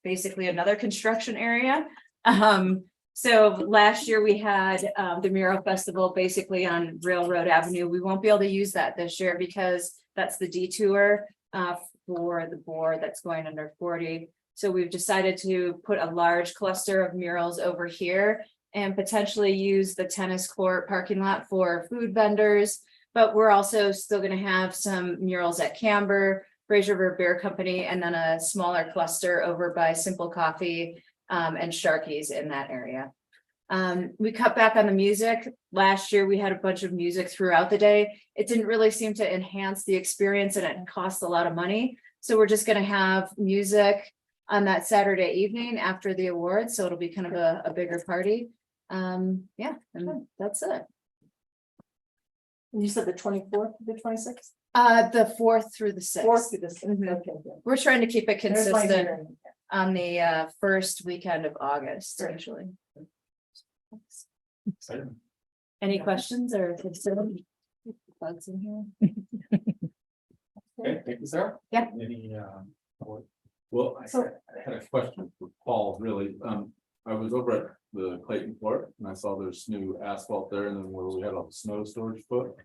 basically another construction area. So last year we had the Mural Festival basically on Railroad Avenue. We won't be able to use that this year because that's the detour for the board that's going under 40. So we've decided to put a large cluster of murals over here and potentially use the tennis court parking lot for food vendors. But we're also still going to have some murals at Camber, Fraser Beer Company, and then a smaller cluster over by Simple Coffee and Sharky's in that area. We cut back on the music. Last year, we had a bunch of music throughout the day. It didn't really seem to enhance the experience and it cost a lot of money. So we're just going to have music on that Saturday evening after the awards. So it'll be kind of a bigger party. Yeah, and that's it. And you said the 24th, the 26th? The 4th through the 6th. 4th through the 6th, Mhm. okay, good. We're trying to keep it There's my consistent hearing. on the first weekend of August, Great. actually. Any questions or concerns? Bugs in here? Okay, thank you, Sarah. Yeah. Any, Well, So- I had a question for Paul, really. I was over at the Clayton Court and I saw there's new asphalt there and then where we had all the snow storage put.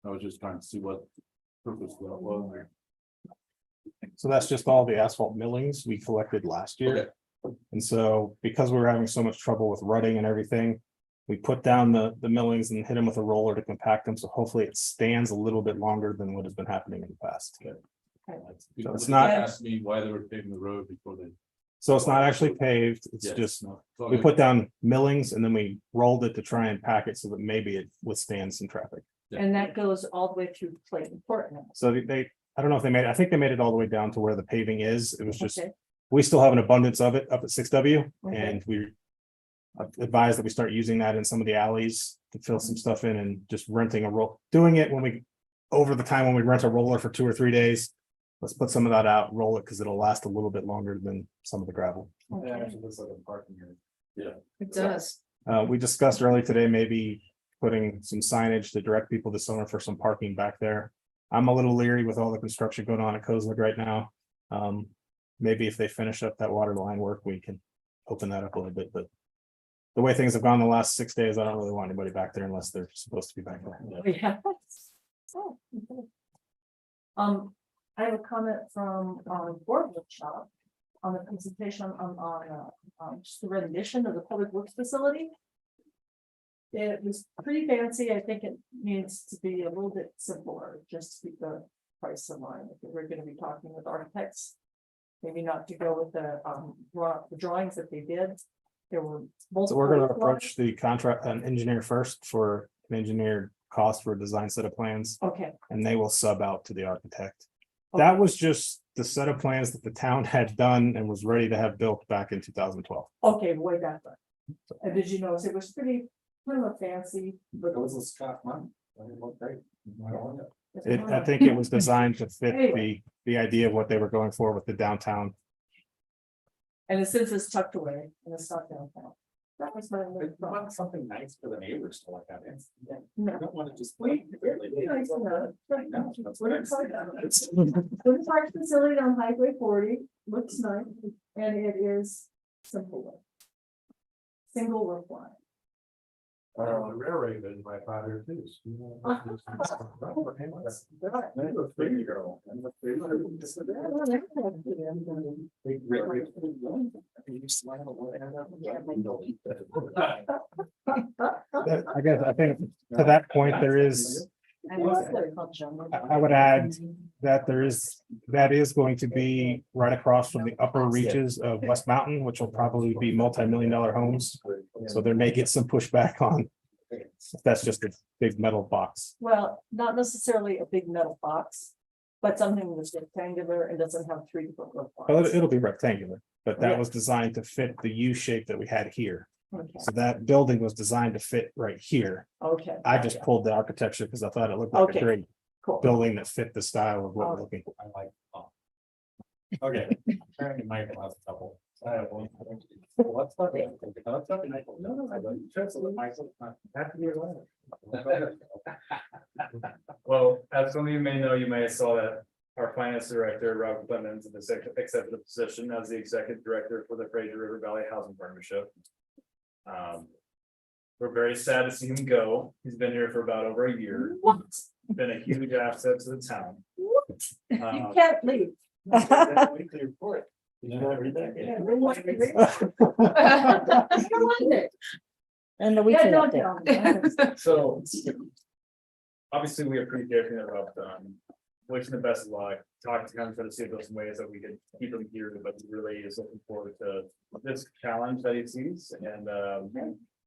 I was just trying to see what purpose that was there. So that's just all the asphalt millings we collected last year. And so because we were having so much trouble with rutting and everything, we put down the millings and hit them with a roller to compact them. So hopefully it stands a little bit longer than what has been happening in the past. So it's not- Asked me why they were paving the road before they. So it's not actually paved. It's Yes, just, no, we put down millings and then we rolled it to try and pack it so that maybe it withstands some traffic. And that goes all the way through Clayton Court now. So I don't know if they I think they made it all the way down to where the paving is. It was just, Okay. we still have an abundance of it up at 6W. Okay. And we advise that we start using that in some of the alleys to fill some stuff in and just renting a roll, doing it when we, over the time when we rent a roller for 2 or 3 days. Let's put some of that out, roll it because it'll last a little bit longer than some of the gravel. Okay. actually looks like a parking area. It does. We discussed earlier today, maybe putting some signage to direct people this summer for some parking back there. I'm a little leery with all the construction going on at Kozlik right now. Maybe if they finish up that water line work, we can open that up a little bit, but the way things have gone the last 6 days, I don't really want anybody back there unless they're supposed to be back there. Yeah. Oh, okay. I have a comment from board workshop on the presentation on just the rendition of the public works facility. It was pretty fancy. I think it needs to be a little bit simpler, just to keep the price in line. If we're gonna be talking with architects. Maybe not to go with the drawings that they did. There were multiple. So we're gonna approach the contract, an engineer first for an engineered cost for a design set of plans, Okay. and they will sub out to the architect. That was just the set of plans that the town had done and was ready to have built back in 2012. Okay, way back then. And did you notice it was pretty kind of fancy, but It was a Scott month. It looked great. I don't want it. I think it was designed to fit the idea of what they were going for with the downtown. And since it's tucked away and it's not downtown. That was my only I thought. want something nice for the neighbors to look at. I No. don't want to just. Wait, nice enough. Right now, That's what what I'm it's like. saying. Good park facility on Highway 40, looks nice, and it is simple. Single roof line. The railroad is my father too. I think to that point, there is, I would add that that is going to be right across from the upper reaches of West Mountain, which will probably be multi-million-dollar homes. So there may get some pushback on, if that's just a big metal box. Well, not necessarily a big metal box, but something that's rectangular and doesn't have 3 different roof Well, lines. it'll be rectangular, but Yeah. that was designed to fit the U shape that we had here. Okay, So that building was designed to fit right here. okay. I just pulled the architecture because I thought it looked like a Okay. great Cool. building that fit the style of what we're looking for. I like. Okay. Apparently Mike will have a couple. I have one. What's that? What's that? No, no, I don't. Just let myself. Happy New Year. Well, as some of you may know, you may have saw that our finance director, Rob Clemens, in the accepted the position as the executive director for the Fraser River Valley Housing Partnership. We're very sad to see him go. He's been here for about over a year. What? Been a huge asset to the town. You Um, can't leave. Weekly report. Did you not read that? Yeah, we want to read it. Come on there. And the Yeah, weekend don't update. tell me. So. Obviously, we appreciate it about, wishing the best of luck, talking to him, try to see if there's some ways that we could keep him here, but he really is looking forward to this challenge that he sees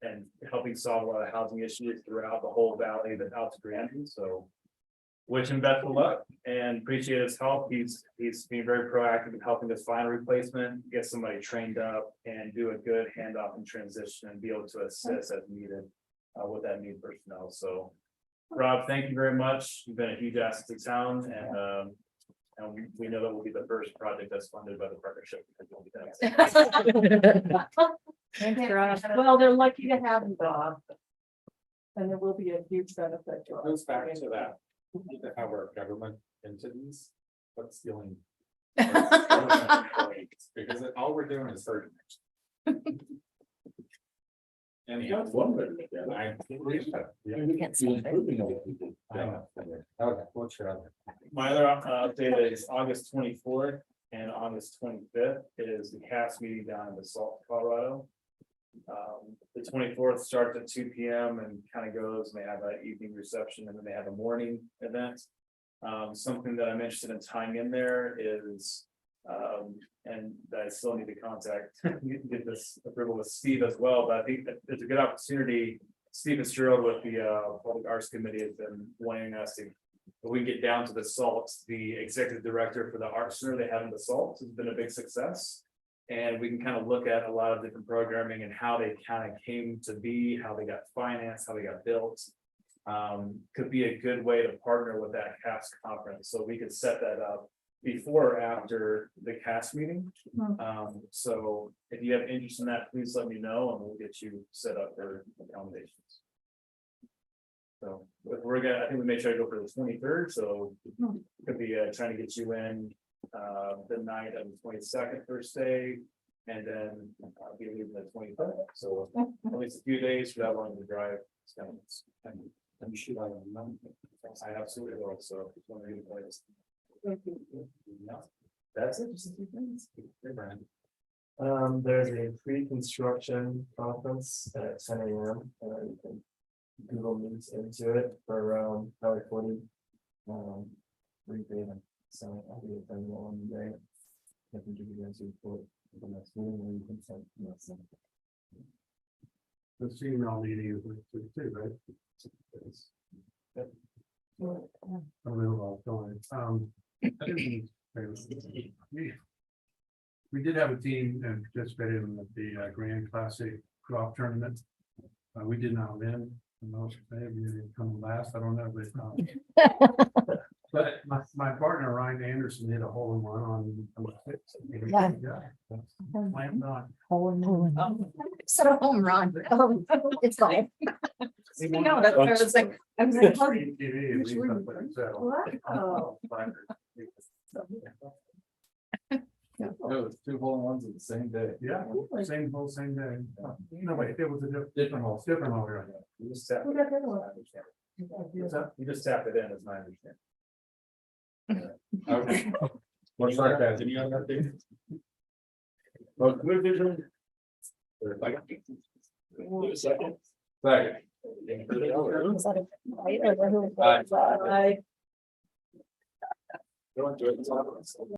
and helping solve a lot of housing issues throughout the whole valley that out to Grandview, so. Wish him best of luck and appreciate his help. He's being very proactive in helping us find a replacement, get somebody trained up and do a good handoff and transition and be able to assist as needed with that new personnel. So Rob, thank you very much. You've been a huge asset to town and we know that will be the first project that's funded by the partnership. Well, they're lucky to have him, Bob. And there will be a huge benefit to us. Goes back to that. We need to have our government entities, but stealing. Because all we're doing is hurting. Anyhow, one way, I. You can't see it. Okay, what's your other? My other update is August 24th and August 25th is the CAS meeting down in Basalt, Colorado. The 24th starts at 2 p.m. and kind of goes, and they have an evening reception and then they have a morning event. Something that I'm interested in tying in there is, and I still need to get this approval with Steve as well, but I think that it's a good opportunity. Steve Fitzgerald with the Public Arts Committee has been wanting us to, if we can get down to the SALT, the executive director for the art center they have in the SALT has been a big success. And we can kind of look at a lot of different programming and how they kind of came to be, how they got financed, how they got built. Could be a good way to partner with that CAS conference. So we could set that up before or after the CAS meeting. So if you have interest in that, please let me know and we'll get you set up for accommodations. So if we're gonna, I think we may try to go for the 23rd. So could be trying to get you in the night of the 22nd first day, and then be leaving the 23rd. So at least a few days for that long to drive. It's kind of, I'm sure I absolutely will. So that's it. Just a few things. Hey, Brian. There's a pre-construction conference at 10 a.m. You can Google Meets into it for around Highway 40. So I'll be attending on the day. I can give you guys a report for the next meeting where you can send notes in. The email meeting is with too, right? I don't know about going. We did have a team and participated in the Grand Classic golf tournament. We did not win. Maybe come last. I don't know, but my partner Ryan Anderson hit a hole in one on. Why not? So home run. Oh, it's fine. No, that's what I was like. I was like, oh, Wow. It was 2 hole in ones at the same day. Yeah, same hole, same day. No, wait, it was a different hole, different hole. Right? You just tap Who got that one? you just tap it in, as my understanding. Okay. What's that, guys? Any other updates? Second. Was that a fight or who? Aye. Bye. Go into it.